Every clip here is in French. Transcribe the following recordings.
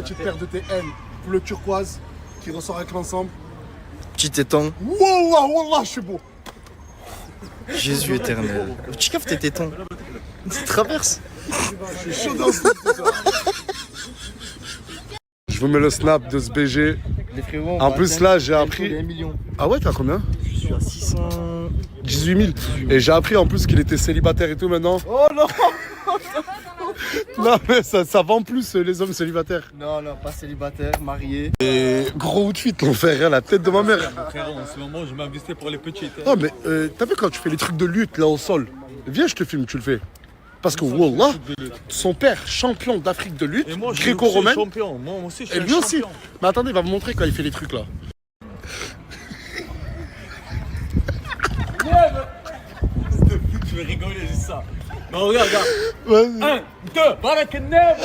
petite paire de TN bleu turquoise qui ressort avec l'ensemble. Petit téton. Wallah, wallah, je suis beau. Jésus éternel. Tu captes tes tétons. Tu traverses. Je suis chaud dans ce truc, tout ça. Je vous mets le snap de ce BG. Les frérots, En plus, là, j'ai appris. 1 million. Ah ouais, t'as combien? Je suis à 600. 18 000. Et j'ai appris en plus qu'il était célibataire et tout maintenant. Oh non. Non, mais ça vend plus les hommes célibataires. Non, non, pas célibataire, marié. Et gros outfit, l'enfer, hein, la tête de ma mère. Frérot, en ce moment, je m'investis pour les petites. Oh, mais t'as vu quand tu fais les trucs de lutte là au sol? Viens, je te filme, tu le fais. Parce que Wallah, son père, champion d'Afrique de lutte, Et moi, je suis gréco-romaine. champion. Moi aussi, je suis Et lui un aussi. champion. Mais attendez, il va vous montrer quand il fait les trucs là. Tu veux rigoler, c'est ça. Non, regarde, regarde. Vas-y. 1, 2, voilà que neuf.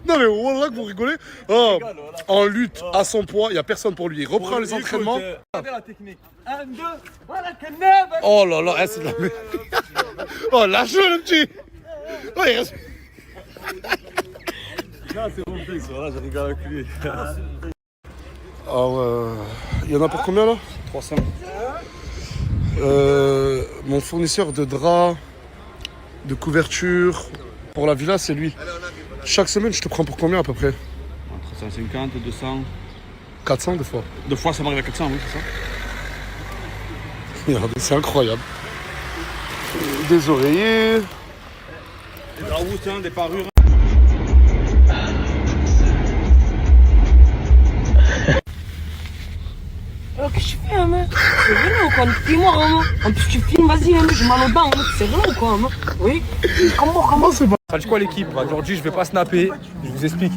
Non mais Wallah que vous rigolez. Oh, en lutte, à son poids, il n'y a personne pour lui. Il reprend les entraînements. Regardez la technique. 1, 2, voilà que neuf. Oh là là, c'est de la merde. Oh, lâche-le le petit. Oh, il reste... Non, c'est bon, fils, voilà, je rigole avec lui. Alors, il y en a pour combien là? 300. Mon fournisseur de draps, de couverture pour la villa, c'est lui. Chaque semaine, je te prends pour combien à peu près? Entre 150 et 200. 400 des fois. Deux fois, ça m'arrive à 400, oui, c'est ça. Regardez, c'est incroyable. Des oreillers. Des draps, hein, des parures. Alors que je fais, hein, mec. C'est vrai ou quoi? Dis-moi, hein, en plus, tu filmes, vas-y, hein, j'ai mal au bas, hein. C'est vrai ou quoi, hein? Oui? Comment c'est pas... Ça dit quoi l'équipe? Aujourd'hui je vais pas snapper, je vous explique.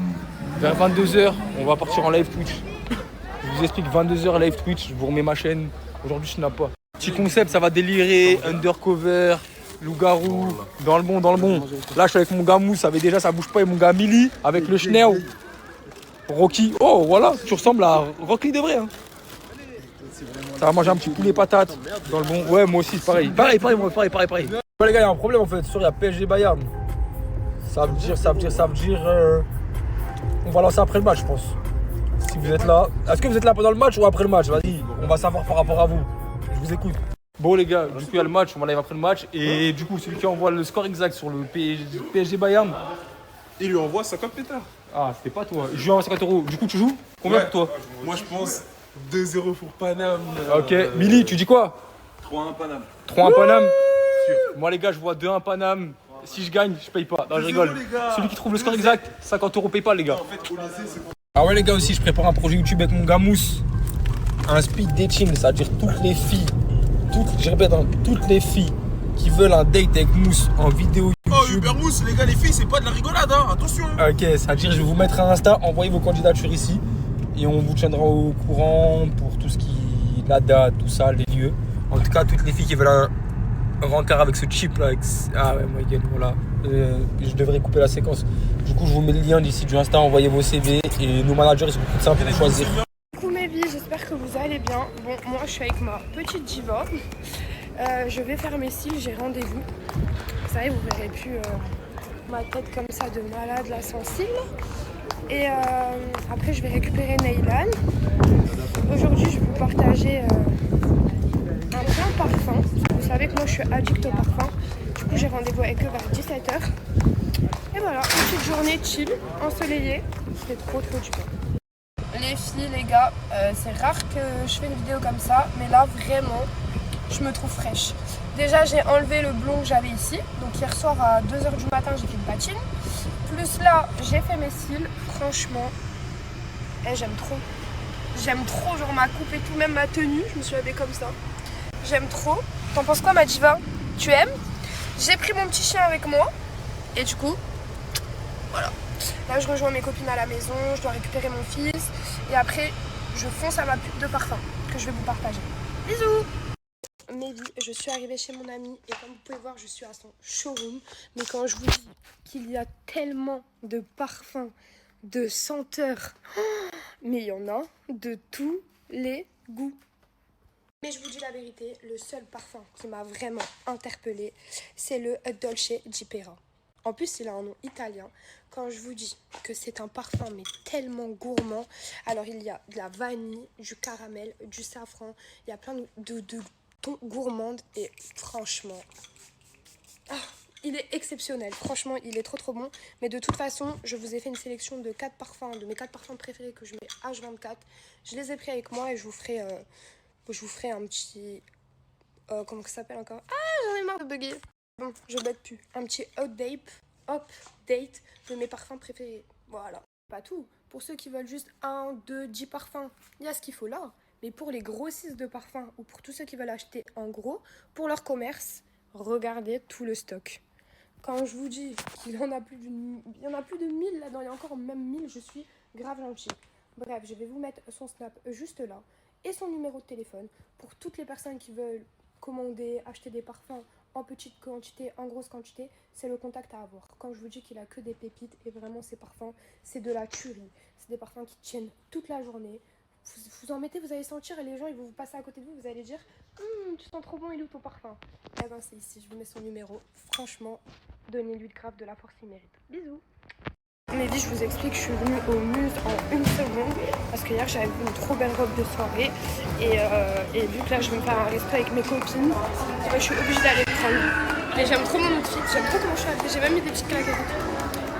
Vers 22h, on va partir en live Twitch. Je vous explique 22h live Twitch, je vous remets ma chaîne. Aujourd'hui je snap pas. Petit concept, ça va délirer, undercover, loup-garou, dans le bon, dans le bon. Là je suis avec mon gars Mousse, ça bouge pas, et mon gars Milly, avec le Schnell. Rocky, oh voilà, tu ressembles à Rocky de vrai. Hein. Ça va manger un petit poulet patate, dans le bon. Ouais, moi aussi c'est pareil. Pareil. Ouais, les gars, il y a un problème en fait, il y a PSG Bayern. Ça veut dire. On va lancer après le match, je pense. Si vous êtes là. Est-ce que vous êtes là pendant le match ou après le match? Vas-y, on va savoir par rapport à vous. Je vous écoute. Bon, les gars, du coup, il y a le match, on va live après le match. Et du coup, celui qui envoie le score exact sur le PSG Bayern. Il lui envoie 50 pétards. Ah, c'était pas toi. Je lui envoie 50 €. Du coup, tu joues? Combien pour toi? Moi, je pense 2-0 pour Paname. Ok. Milly, tu dis quoi? 3-1 Paname. 3-1 Paname. Moi, les gars, je vois 2-1 Paname. Si je gagne, je paye pas. Non, je rigole. Celui qui trouve le score exact, 50 € PayPal, les gars. Ah ouais, les gars, aussi, je prépare un projet YouTube avec mon gars Mousse. Un speed dating, c'est-à-dire toutes les filles, toutes les filles qui veulent un date avec Mousse en vidéo YouTube. Oh, Uber Mousse, les gars, les filles, c'est pas de la rigolade, hein. Attention. Ok, c'est-à-dire, je vais vous mettre un Insta, envoyez vos candidatures ici. Et on vous tiendra au courant pour tout ce qui. La date, tout ça, les lieux. En tout cas, toutes les filles qui veulent un rencard avec ce chip là. Ah ouais, my god, voilà. Je devrais couper la séquence. Du coup, je vous mets le lien d'ici du Insta, envoyez vos CV. Et nos managers, ils sont tout simples pour choisir. Coucou mes vies, j'espère que vous allez bien. Bon, moi je suis avec ma petite diva. Je vais faire mes cils, j'ai rendez-vous. Vous savez, vous verrez plus ma tête comme ça de malade là sans cils. Et après je vais récupérer Neylan. Aujourd'hui je vais vous partager un plein parfum. Vous savez que moi je suis addict au parfum. Du coup j'ai rendez-vous avec eux vers 17h. Et voilà, une petite journée chill, ensoleillée. C'est trop du bien. Les filles, les gars, c'est rare que je fais une vidéo comme ça, mais là vraiment, je me trouve fraîche. Déjà, j'ai enlevé le blond que j'avais ici. Donc hier soir à 2h du matin, j'ai fait une patine. Plus là, j'ai fait mes cils. Franchement, j'aime trop. J'aime trop, genre ma coupe et tout, même ma tenue, je me suis habillée comme ça. J'aime trop. T'en penses quoi, ma diva? Tu aimes? J'ai pris mon petit chien avec moi. Et du coup, voilà. Là, je rejoins mes copines à la maison, je dois récupérer mon fils. Et après, je fonce à ma pub de parfum que je vais vous partager. Bisous! Mes vies, je suis arrivée chez mon ami et comme vous pouvez voir, je suis à son showroom. Mais quand je vous dis qu'il y a tellement de parfums, de senteurs, mais il y en a de tous les goûts. Mais je vous dis la vérité, le seul parfum qui m'a vraiment interpellée, c'est le Dolce Di Pera. En plus, il a un nom italien. quand je vous dis que c'est un parfum mais tellement gourmand. Alors il y a de la vanille, du caramel, du safran, il y a plein de tons gourmandes et franchement, il est exceptionnel. Franchement, il est trop bon. Mais de toute façon, je vous ai fait une sélection de 4 parfums, de mes 4 parfums préférés que je mets H24. Je les ai pris avec moi et je vous ferai un petit... comment ça s'appelle encore? Ah, j'en ai marre de bugger. Bon, je bug plus. Un petit update de mes parfums préférés. Voilà. Pas tout. Pour ceux qui veulent juste 1, 2, 10 parfums, il y a ce qu'il faut là. Mais pour les grossistes de parfums ou pour tous ceux qui veulent acheter en gros, pour leur commerce, regardez tout le stock. Quand je vous dis qu'il y en a plus de 1000 là-dedans, il y a encore même 1000, je suis grave gentille. Bref, je vais vous mettre son snap juste là et son numéro de téléphone pour toutes les personnes qui veulent commander, acheter des parfums en petite quantité, en grosse quantité, c'est le contact à avoir. Quand je vous dis qu'il a que des pépites et vraiment ces parfums, c'est de la tuerie. C'est des parfums qui tiennent toute la journée. Vous en mettez, vous allez sentir et les gens ils vont vous passer à côté de vous, vous allez dire tu sens trop bon, il est où ton parfum? Eh ben c'est ici, je vous mets son numéro. Franchement, donnez-lui grave de la force, il mérite. Bisous. Mehdi, je vous explique, je suis venue au Muse en une seconde parce que hier j'avais vu une trop belle robe de soirée et vu que là je vais me faire un resto avec mes copines, je suis obligée d'aller le prendre. Mais j'aime trop mon outfit, j'aime trop comment je suis habillée, j'ai même mis des petites claquettes.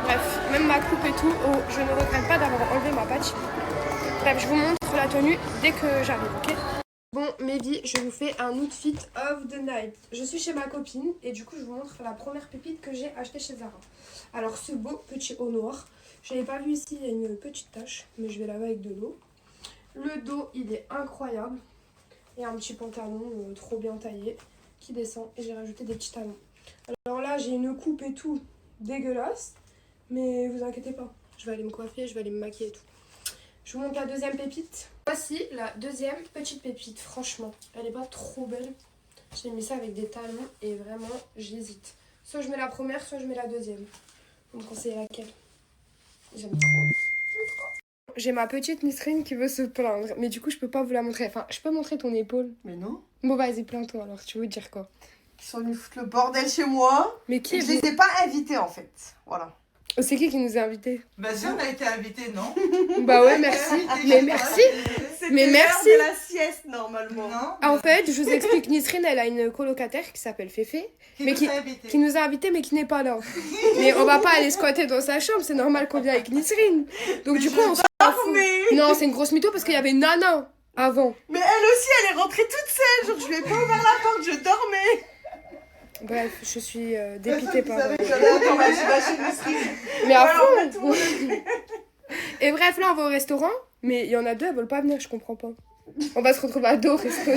Bref, même ma coupe et tout, je ne regrette pas d'avoir enlevé ma patch. Bref, je vous montre la tenue dès que j'arrive, ok? Bon, Mehdi, je vous fais un outfit of the night. Je suis chez ma copine et du coup, je vous montre la première pépite que j'ai achetée chez Zara. Alors, ce beau petit haut noir. Je n'avais pas vu ici, il y a une petite tache, mais je vais laver avec de l'eau. Le dos, il est incroyable. Et un petit pantalon trop bien taillé qui descend. Et j'ai rajouté des petits talons. Alors là, j'ai une coupe et tout dégueulasse. Mais vous inquiétez pas, je vais aller me coiffer, je vais aller me maquiller et tout. Je vous montre la deuxième pépite. Voici la deuxième petite pépite. Franchement, elle est pas trop belle. J'ai mis ça avec des talons et vraiment, j'hésite. Soit je mets la première, soit je mets la deuxième. Vous me conseillez laquelle? J'aime trop. J'ai ma petite Nisrine qui veut se plaindre. Mais du coup, je peux pas vous la montrer. Enfin, je peux montrer ton épaule. Mais non. Bon, vas-y, plains-toi alors. Tu veux dire quoi? Ils sont venus foutre le bordel chez moi. Mais qui est je les ai pas invités en fait. Voilà. C'est qui nous a invités? Bah si, on a été invités, non? Bah ouais, merci. Mais merci. Mais merci. C'est la sieste normalement. Non. En fait, je vous explique, Nisrine, elle a une colocataire qui s'appelle Féfé. Qui nous a invités mais qui n'est pas là. Mais on va pas aller squatter dans sa chambre, c'est normal qu'on vienne avec Nisrine. Donc du coup, on s'en fout. Non, c'est une grosse mytho parce qu'il y avait Nana avant. Mais elle aussi, elle est rentrée toute seule. Genre, je lui ai pas ouvert la porte, je dormais. Bref, je suis dépitée par... Mais à fond. Et bref, là, on va au restaurant. Mais il y en a deux, elles veulent pas venir, je comprends pas. On va se retrouver à dos au resto.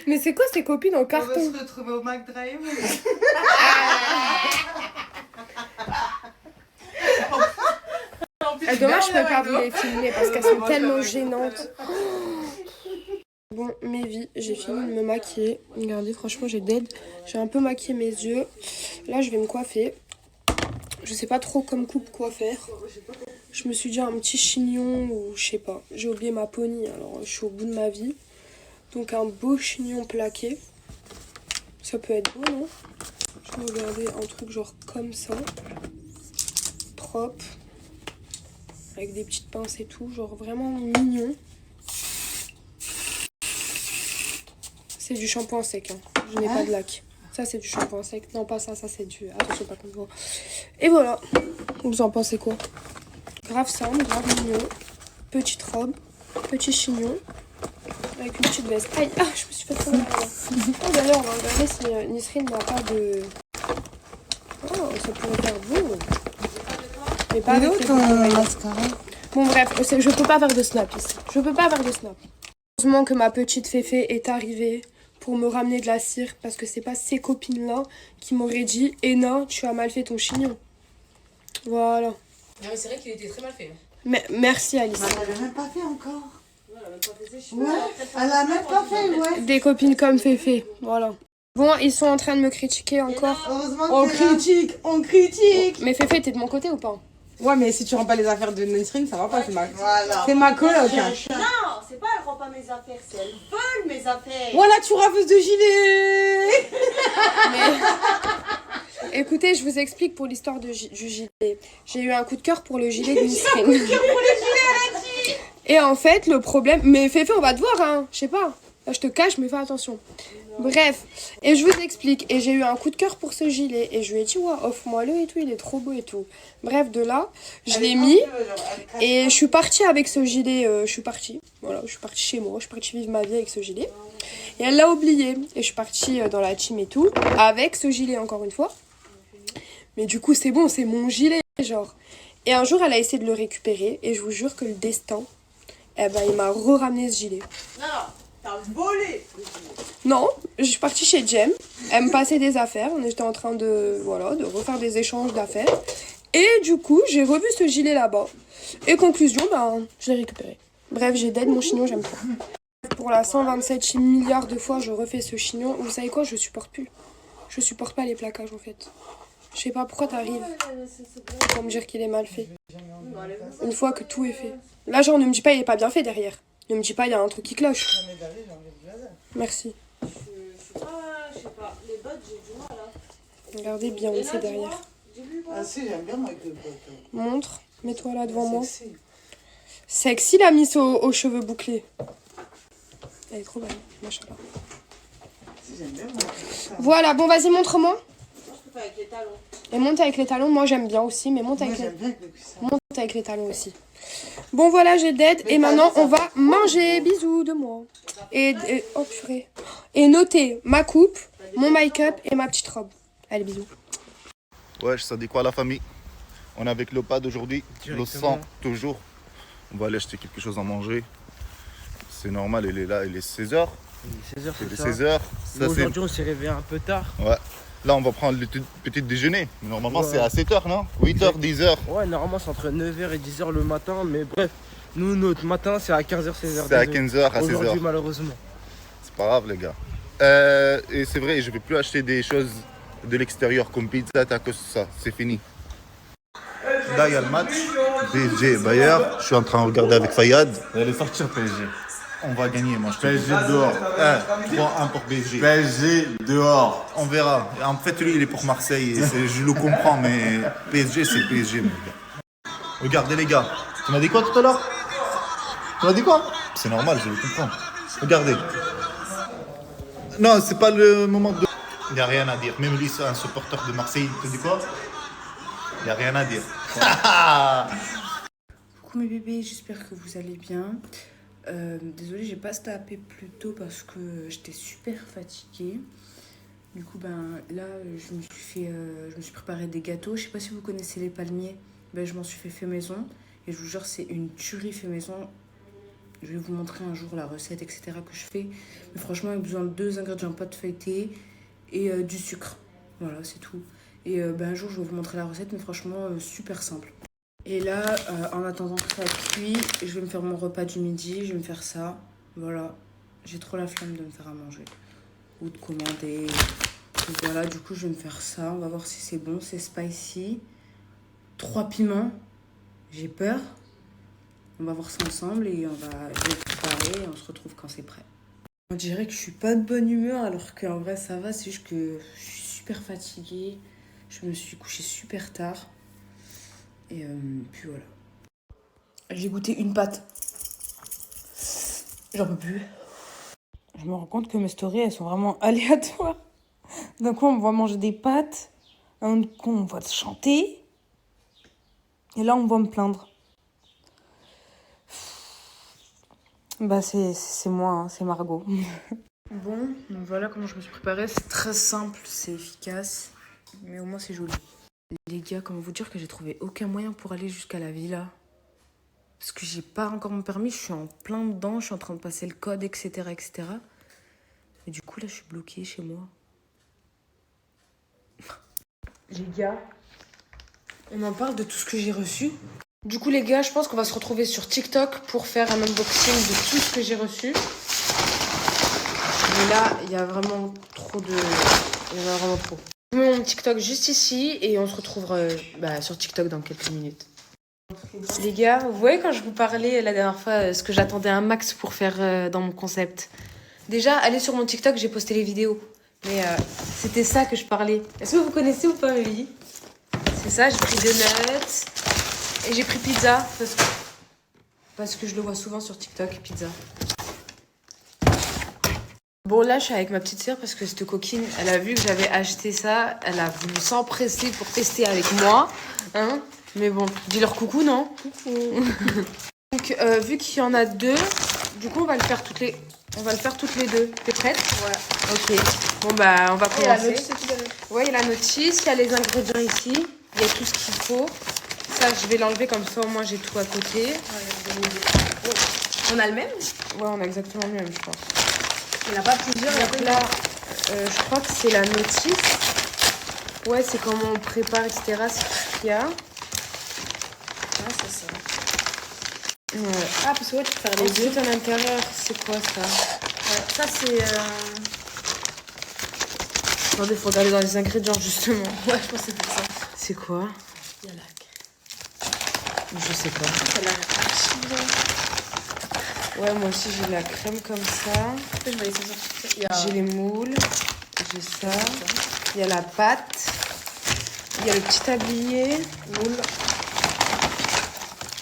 Mais c'est quoi ces copines en carton? On va se retrouver au McDrive. Dommage, je peux pas vous les filmer parce qu'elles sont tellement gênantes. Bon, mes vies, j'ai fini de me maquiller. Regardez, franchement, j'ai dead. J'ai un peu maquillé mes yeux. Là, je vais me coiffer. Je sais pas trop comme coupe quoi faire. Je me suis dit un petit chignon ou je sais pas. J'ai oublié ma pony, alors je suis au bout de ma vie. Donc un beau chignon plaqué. Ça peut être beau, non? Je vais regarder un truc genre comme ça. Propre. Avec des petites pinces et tout. Genre vraiment mignon. C'est du shampoing sec. Hein. Je n'ai pas de lac. Ça, c'est du shampoing sec. Non, pas ça. Ça, c'est du... Attention, pas comme ça. Et voilà. Vous en pensez quoi? Grave simple, grave mignon. Petite robe. Petit chignon. Avec une petite veste. Aïe, ah, je me suis fait trop mal. Oh, d'ailleurs, on va regarder si Nisrine n'a pas de... Oh, ça pourrait faire beau. Mais pas avec ton mascara. Bon, bref, je peux pas faire de snap ici. Je peux pas faire de snap. Heureusement que ma petite Féfé est arrivée pour me ramener de la cire. Parce que c'est pas ces copines-là qui m'auraient dit « Ena, tu as mal fait ton chignon. » Voilà. Non, mais c'est vrai qu'il était très mal fait. Mais, merci, Alice. Elle l'a même pas fait encore. Ouais, elle l'a même pas fait, ouais. Des copines comme Féfé, voilà. Bon, ils sont en train de me critiquer encore. Heureusement on critique. Mais Féfé, t'es de mon côté ou pas? Ouais, mais si tu rends pas les affaires de Nisrine, ça va pas, c'est ma coloc. Hein. Non, c'est pas elle rend pas mes affaires, c'est elle vole mes affaires. Voilà, tu raveuse de gilet. Écoutez, je vous explique pour l'histoire du gilet. J'ai eu un coup de cœur pour le gilet de Nisrine. Et en fait, le problème... Mais Féfé, on va te voir, hein. Je sais pas. Là, je te cache, mais fais attention. Bref. Et je vous explique. Et j'ai eu un coup de cœur pour ce gilet. Et je lui ai dit, ouais, offre-moi-le et tout. Il est trop beau et tout. Bref, de là, je l'ai mis. Et je suis partie avec ce gilet. Je suis partie. Voilà, je suis partie chez moi. Je suis partie vivre ma vie avec ce gilet. Et elle l'a oublié. Et je suis partie dans la team et tout. Avec ce gilet, encore une fois. Mais du coup, c'est bon, c'est mon gilet, genre. Et un jour, elle a essayé de le récupérer. Et je vous jure que le destin, eh ben, il m'a re-ramené ce gilet. Non, t'as volé. Non, je suis partie chez Jem. Elle me passait des affaires. On était en train de, voilà, de refaire des échanges d'affaires. Et du coup, j'ai revu ce gilet là-bas. Et conclusion, ben, je l'ai récupéré. Bref, j'ai dead mon chignon, j'aime pas. Pour la 127 milliards de fois, je refais ce chignon. Vous savez quoi, je supporte plus. Je supporte pas les plaquages, en fait. Je sais pas pourquoi t'arrives pour me dire qu'il est mal fait. Une fois que tout est fait. Là, genre, ne me dis pas il est pas bien fait derrière. Ne me dis pas il y a un truc qui cloche. Merci. Regardez bien, c'est derrière. Ah si, j'aime bien moi avec le pote. Montre, mets-toi là devant moi. Sexy la miss aux cheveux bouclés. Elle est trop belle, machallah. Si, j'aime bien moi. Voilà, bon vas-y montre-moi. Avec les talons. Et monte avec les talons, moi j'aime bien aussi, mais monte avec, monte avec les talons aussi. Bon voilà, j'ai dead, et maintenant on va manger, bisous de moi. Et oh purée. Et notez ma coupe, mon make-up et ma petite robe. Allez, bisous. Ouais, ça dit quoi la famille? On est avec le pad aujourd'hui, le sang toujours. On va aller acheter quelque chose à manger. C'est normal, il est là, il est 16h. Il est 16h, Il est c'est ça. 16h. Aujourd'hui, on s'est réveillé un peu tard. Ouais. Là, on va prendre le petit déjeuner. Normalement, Ouais. c'est à 7h, non? 8h, 10h. Ouais, normalement, c'est entre 9h et 10h le matin. Mais bref, nous, notre matin, c'est à 15h, 16h. C'est à 15h, à 16h. Aujourd'hui, malheureusement. C'est pas grave, les gars. Et c'est vrai, je ne vais plus acheter des choses de l'extérieur comme pizza, tacos, ça. C'est fini. Là, il y a le match. PSG, Bayern. Je suis en train de regarder avec Fayad. Vous allez sortir PSG. On va gagner, moi je te PSG dis. dehors. 3-1 pour PSG. PSG dehors. On verra. En fait, lui, il est pour Marseille. Et je le comprends, mais PSG, c'est PSG, mon gars. Regardez, les gars. Tu m'as dit quoi tout à l'heure? Tu m'as dit quoi? C'est normal, je le comprends. Regardez. Non, c'est pas le moment de... Il n'y a rien à dire. Même lui, c'est un supporter de Marseille. Il te dit quoi? Il n'y a rien à dire. Coucou mes bébés, j'espère que vous allez bien. Désolée, j'ai pas snappé plus tôt parce que j'étais super fatiguée. Du coup, ben là, je me suis préparé des gâteaux. Je sais pas si vous connaissez les palmiers. Ben, je m'en suis fait maison. Et je vous jure, c'est une tuerie fait maison. Je vais vous montrer un jour la recette, etc. que je fais. Mais franchement, il y a besoin de 2 ingrédients, pâte feuilletée et du sucre. Voilà, c'est tout. Et ben, un jour, je vais vous montrer la recette, mais franchement, super simple. Et là, en attendant que ça cuit, je vais me faire mon repas du midi. Je vais me faire ça. Voilà. J'ai trop la flemme de me faire à manger. Ou de commander. Donc voilà, du coup, je vais me faire ça. On va voir si c'est bon. C'est spicy. 3 piments. J'ai peur. On va voir ça ensemble et je vais préparer et on se retrouve quand c'est prêt. On dirait que je suis pas de bonne humeur alors qu'en vrai ça va. C'est juste que je suis super fatiguée. Je me suis couchée super tard. Et puis voilà. J'ai goûté une pâte. J'en peux plus. Je me rends compte que mes stories, elles sont vraiment aléatoires. D'un coup, on va manger des pâtes. D'un coup, on va chanter. Et là, on va me plaindre. Bah, c'est moi, hein, c'est Margot. Bon, donc voilà comment je me suis préparée. C'est très simple, c'est efficace. Mais au moins, c'est joli. Les gars, comment vous dire que j'ai trouvé aucun moyen pour aller jusqu'à la villa? Parce que j'ai pas encore mon permis, je suis en plein dedans, je suis en train de passer le code, etc., etc. Et du coup, là, je suis bloquée chez moi. Les gars, on en parle de tout ce que j'ai reçu. Du coup, les gars, je pense qu'on va se retrouver sur TikTok pour faire un unboxing de tout ce que j'ai reçu. Mais là, il y a vraiment trop de... Il y en a vraiment trop. Je mets mon TikTok juste ici et on se retrouvera sur TikTok dans quelques minutes. Les gars, vous voyez quand je vous parlais la dernière fois ce que j'attendais un max pour faire dans mon concept. Déjà, allez sur mon TikTok, j'ai posté les vidéos. Mais c'était ça que je parlais. Est-ce que vous connaissez ou pas, Amélie? C'est ça, j'ai pris donuts. Et j'ai pris pizza. Parce que je le vois souvent sur TikTok, pizza. Bon, là, je suis avec ma petite sœur parce que cette coquine, elle a vu que j'avais acheté ça. Elle a voulu s'empresser pour tester avec moi. Hein? Mais bon, dis-leur coucou, non? Coucou. Donc, vu qu'il y en a deux, du coup, on va le faire toutes les deux. T'es prête? Ouais. Ok. Bon, bah, on va commencer. Ouais, il y a la notice, il y a les ingrédients ici. Il y a tout ce qu'il faut. Ça, je vais l'enlever comme ça, au moins, j'ai tout à côté. On a le même? Ouais, on a exactement le même, je pense. Il n'y en a pas plusieurs. Donc là, je crois que c'est la notice. Ouais, c'est comment on prépare, etc. C'est tout ce qu'il y a. Ah, c'est ça. Ouais. Ah, parce que ouais, tu peux faire les deux. Ensuite, à l'intérieur, c'est quoi ça? Ça, c'est... Attendez, il faut regarder dans les ingrédients, justement. Ouais, je pense que c'est pour ça. C'est quoi? Il y a la... Je sais pas. Ça a l'air archi bien. Ouais, moi aussi, j'ai de la crème comme ça. Je vais laisser sortir. J'ai les moules. J'ai ça. Il y a la pâte. Il y a le petit tablier. Moule.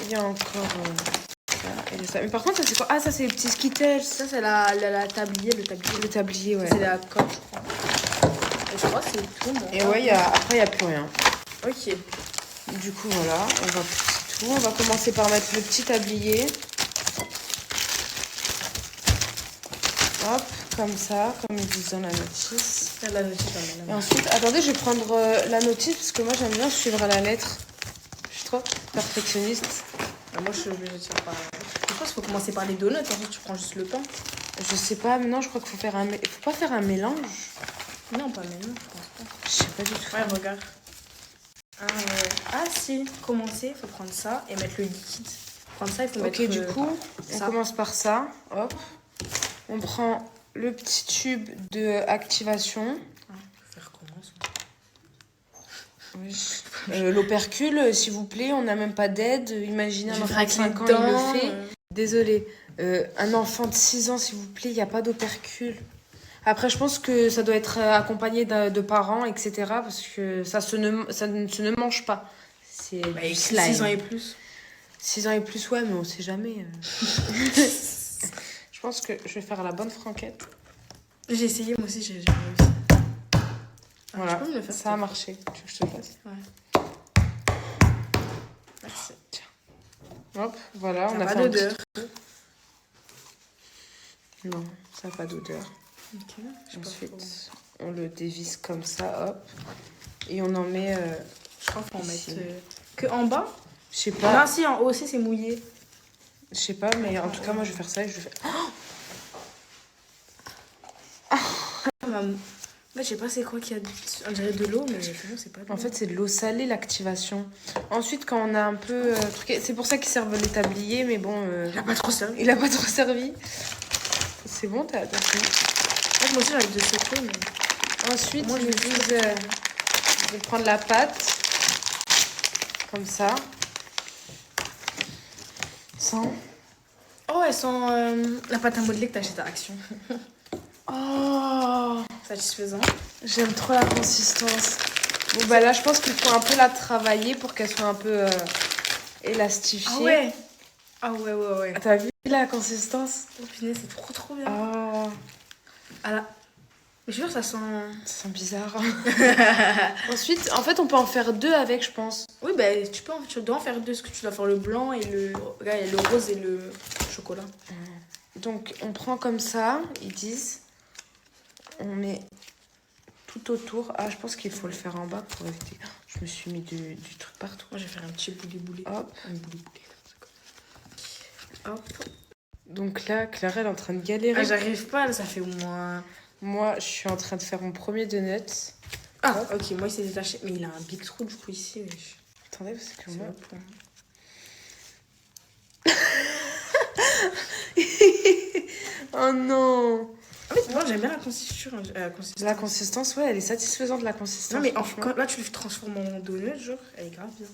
Il y a encore ça et ça. Mais par contre, ça c'est quoi? Ah, ça c'est les petits Skittles. Ça, c'est la tablier, le tablier. Le tablier, ouais. C'est la coque, je crois. Et je crois que c'est tout. Bon. Et ouais, après, il n'y a plus rien. Ok. Du coup, voilà, on va pousser tout. On va commencer par mettre le petit tablier. Hop, comme ça, comme ils disent dans la notice. La notice, et ensuite, attendez, je vais prendre la notice parce que moi, j'aime bien suivre à la lettre. Je suis trop perfectionniste. Moi, je suis obligée de faire par... Je pense qu'il faut commencer par les donuts, ensuite tu prends juste le pain. Je sais pas, mais non, je crois qu'il faut faire un... Il faut pas faire un mélange. Non, pas mélange, je pense pas. Je sais pas du tout. Ouais, regarde. Ah si, commencer, il faut prendre ça et mettre le liquide. Prendre ça, il faut mettre... Ok, du coup, on ça. commence par ça. Hop. On prend le petit tube de activation. Faire comment ça? Oui. L'opercule, s'il vous plaît, on n'a même pas d'aide. Imaginez un enfant de 5 ans, il le fait. Désolée. Un enfant de 6 ans, s'il vous plaît, il n'y a pas d'opercule. Après, je pense que ça doit être accompagné de parents, etc. Parce que ça ne se mange pas. C'est du slime. 6 ans et plus. 6 ans et plus, ouais, mais on sait jamais. Je pense que je vais faire la bonne franquette. J'ai essayé, moi aussi, j'ai réussi. Voilà, peux me le faire, ça a marché. Tu veux que je te fasse? Ouais. Merci. Tiens. Hop, voilà, on a pas fait un d'odeur. petit trou. Non, ça n'a pas d'odeur. Ok. Ensuite, on le dévisse comme ça, hop. Et on en met... je crois qu'il faut en mettre... Que en bas? Je sais pas. Non, si, en haut aussi, c'est mouillé. Je sais pas, mais en tout cas, moi, je vais faire ça et je vais faire... Je sais pas c'est quoi qu'il y a. On dirait de l'eau, mais c'est pas de l'eau. En fait, c'est de l'eau salée, l'activation. Ensuite, quand on a un peu truqué... C'est pour ça qu'ils servent les tabliers, mais bon... Il a pas trop servi. Il a pas trop servi. C'est bon, t'as fini. Moi aussi, j'arrive de sauter, mais... Ensuite, moi, je vais prendre la pâte. Comme ça. Sans... Oh, elle sent la pâte à modeler que t'as acheté à Action. Oh, satisfaisant. J'aime trop la consistance. Bon, bah là, je pense qu'il faut un peu la travailler pour qu'elle soit un peu élastifiée. Ah ouais. Ah ouais. T'as vu la consistance? Oh punaise, c'est trop bien. Oh. Ah là. Mais je jure, ça sent bizarre. Ensuite, en fait, on peut en faire deux avec, je pense. Oui, bah tu dois en faire deux, parce que tu dois faire le blanc et le rose et le chocolat. Donc, on prend comme ça, ils disent. On met tout autour. Ah, je pense qu'il faut le faire en bas pour éviter. Je me suis mis du truc partout. Moi, je vais faire un petit bouli-bouli. Hop. Un bouli-bouli. Hop. Donc là, Clara, elle est en train de galérer. Ah, j'arrive pas, là, ça fait au moins... Moi, je suis en train de faire mon premier donut. Ah, ok, moi, il s'est détaché. Mais il a un big trou, du coup, ici. Mais attendez, parce que moi... Oh non! Ah, mais c'est bon, j'aime bien la consistance. La consistance, ouais, elle est satisfaisante, la consistance. Non, mais quand, là, tu le transformes en donut, genre, elle est grave bien.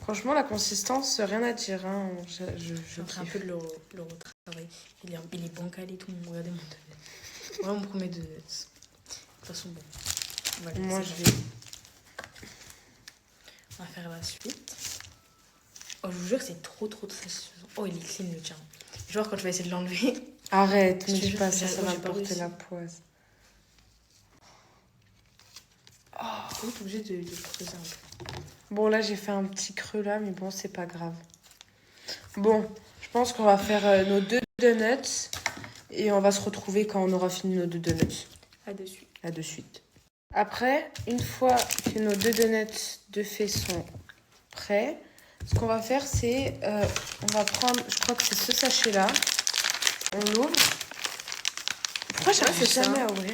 Franchement, la consistance, rien à dire. Hein. Je kiffe un peu de le retravailler. Il est bancal et tout. Regardez mon donut. Voilà mon premier donut. toute façon, bon. Ouais, Moi, c'est je bon. vais. On va faire la suite. Oh, je vous jure, c'est trop très. Oh, il est clean le tien. Genre, quand tu vas essayer de l'enlever. Arrête, Je me te dis jure pas que ça, j'ai- ça ouais, va j'ai me pas porter réussi. la poisse. On est obligé de creuser un peu. Bon, là, j'ai fait un petit creux là, mais bon, c'est pas grave. Bon, je pense qu'on va faire nos 2 donuts et on va se retrouver quand on aura fini nos 2 donuts. À dessus. À de suite. Après, une fois que nos 2 donuts de fait sont prêts, ce qu'on va faire, c'est on va prendre, je crois que c'est ce sachet là, on l'ouvre. Pourquoi j'arrive c'est jamais ça. à ouvrir?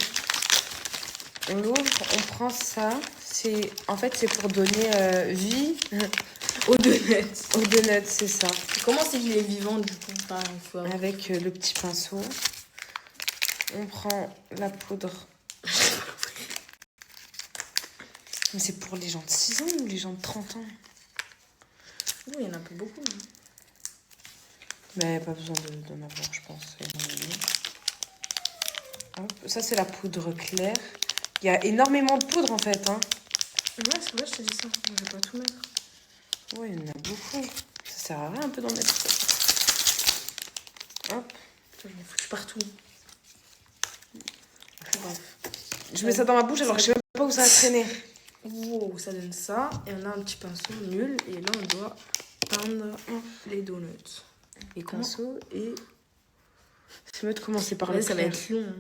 On l'ouvre, on prend ça. En fait, c'est pour donner vie Aux donuts. aux donuts, c'est ça. Comment c'est qu'il est vivant du coup? Enfin, il faut avoir- Avec le petit pinceau. On prend la poudre. Mais c'est pour les gens de 6 ans ou les gens de 30 ans? Oui, il y en a un peu beaucoup. Hein. Mais pas besoin d'en avoir, je pense. Hop, ça, c'est la poudre claire. Il y a énormément de poudre, en fait. Hein. Ouais, c'est vrai, je te dis ça. Je vais pas tout mettre. Ouais, il y en a beaucoup. Ça sert à rien un peu d'en mettre. Hop. Je l'ai foutu partout. Bref. Je mets ça dans ma bouche alors que je sais même pas où ça va traîner. Wow, ça donne ça. Et on a un petit pinceau nul. Et là, on doit peindre les donuts. Et Pinceau et... C'est mieux de commencer par Là, le ça va clair. être long. Hein.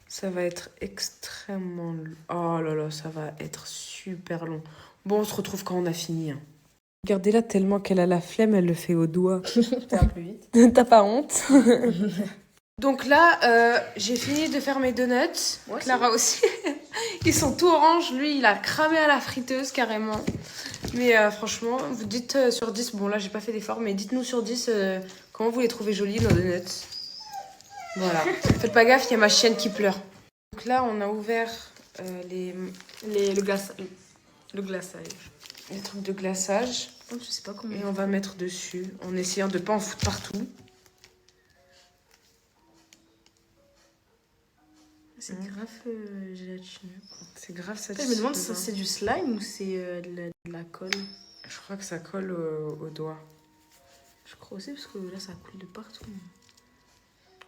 Ça va être extrêmement long. Oh là là, ça va être super long. Bon, on se retrouve quand on a fini. Hein. Regardez-la, tellement qu'elle a la flemme, elle le fait au doigt. Ça va plus vite. T'as pas honte? Donc là, j'ai fini de faire mes donuts. Ouais, Clara aussi. Ils sont tout orange. Lui, il a cramé à la friteuse carrément. Mais franchement, vous dites sur 10, bon là, j'ai pas fait d'effort, mais dites-nous sur 10 comment vous les trouvez jolis, nos donuts. Voilà. Faites pas gaffe, il y a ma chienne qui pleure. Donc là, on a ouvert le glaçage. les trucs de glaçage. Oh, je sais pas comment. Et on va mettre dessus, en essayant de pas en foutre partout. C'est grave gélatineux. C'est grave Je me demande si satisfaisant. c'est du slime ou c'est de la colle. Je crois que ça colle au doigt. Je crois aussi parce que là ça coule de partout.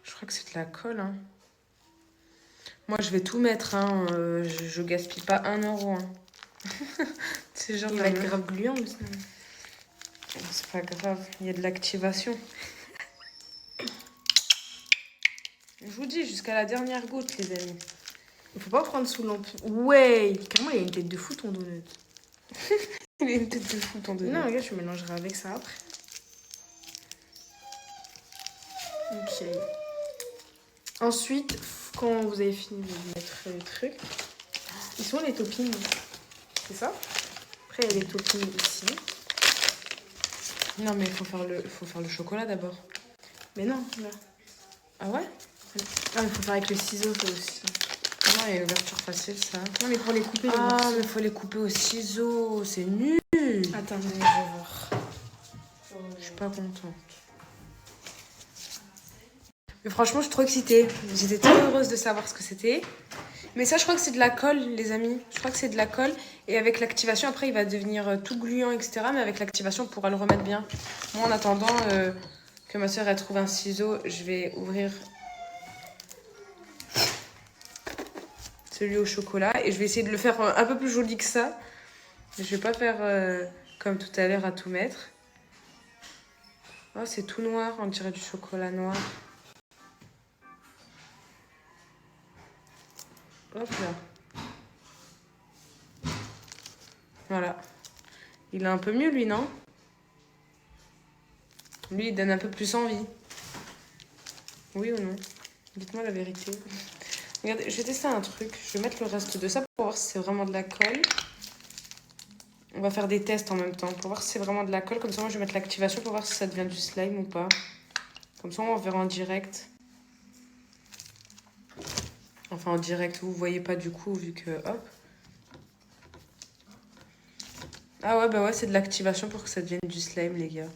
Je crois que c'est de la colle. Hein. Moi, je vais tout mettre. Hein. Je gaspille pas 1 euro. Hein. C'est genre Il va être grave gluant le slime. C'est pas grave, il y a de l'activation. Je vous dis, jusqu'à la dernière goutte, les amis. Il faut pas prendre sous lampe. Ouais, carrément il y a une tête de fou ton donut. Il a une tête de fou, ton donut. Non, regarde, je mélangerai avec ça après. Ok. Ensuite, quand vous avez fini de mettre le truc, ils sont les toppings. C'est ça? Après, il y a les toppings ici. Non, mais il faut faire le chocolat d'abord. Mais non, là. Ah ouais? Ah, mais il faut faire avec le ciseau, ça aussi. Non, il y a l'ouverture facile, ça. Non, mais pour les couper, les Ah, morceaux. mais il faut les couper au ciseau. C'est nul. Attendez, je vais voir. Je suis pas contente. Mais franchement, je suis trop excitée. J'étais trop heureuse de savoir ce que c'était. Mais ça, je crois que c'est de la colle, les amis. Je crois que c'est de la colle. Et avec l'activation, après, il va devenir tout gluant, etc. Mais avec l'activation, on pourra le remettre bien. Moi, en attendant que ma soeur elle trouve un ciseau, je vais ouvrir celui au chocolat. Et je vais essayer de le faire un peu plus joli que ça. Mais je vais pas faire comme tout à l'heure à tout mettre. Oh, c'est tout noir. On dirait du chocolat noir. Hop là. Voilà. Il est un peu mieux, lui, non? Lui, il donne un peu plus envie. Oui ou non? Dites-moi la vérité. Regardez, je vais tester un truc. Je vais mettre le reste de ça pour voir si c'est vraiment de la colle. On va faire des tests en même temps pour voir si c'est vraiment de la colle. Comme ça, moi, je vais mettre l'activation pour voir si ça devient du slime ou pas. Comme ça, on verra en direct. Enfin, en direct, vous voyez pas du coup, vu que... Hop. Ah ouais, bah ouais, c'est de l'activation pour que ça devienne du slime, les gars.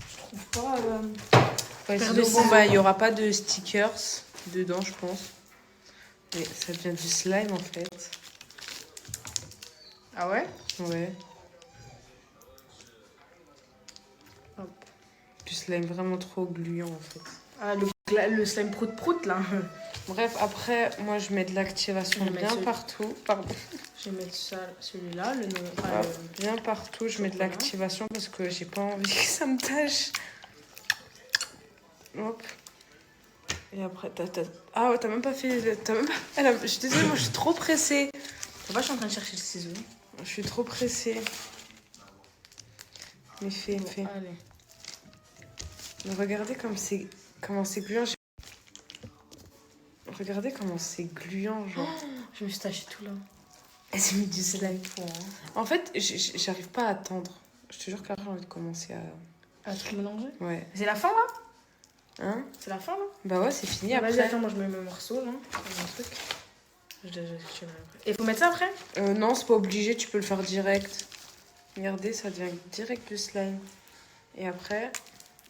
Je trouve pas... Ouais, Faire sinon, des bon, ciseaux. bah, il y aura pas de stickers dedans, je pense. Et ça devient du slime en fait. Ah ouais? Ouais. Hop. Du slime vraiment trop gluant en fait. Ah, le slime prout-prout là. Bref, après, moi je mets de l'activation Je vais bien mettre partout. Pardon. Je vais mettre ça, celui-là, le nom. Hop, bien partout, je mets de l'activation parce que j'ai pas envie que ça me tâche. Hop. Et après, ah ouais, t'as même pas fait. Je suis désolée, moi je suis trop pressée. Ça va, je suis en train de chercher le ciseau. Je suis trop pressée. Mais fais. Allez. Mais regardez comment c'est gluant. Regardez comment c'est gluant, genre. Je me suis taché tout là. Et j'ai mis du slime. En fait, j'arrive pas à attendre. Je te jure qu'après, j'ai envie de commencer à... À tout mélanger? Ouais. C'est la fin là? Hein? C'est la fin là? Bah ouais, c'est fini Vas-y, après. attends, moi je mets mes morceaux là. Un truc. Je mets après. Et faut mettre ça après? Non, c'est pas obligé, tu peux le faire direct. Regardez, ça devient direct du slime. Et après...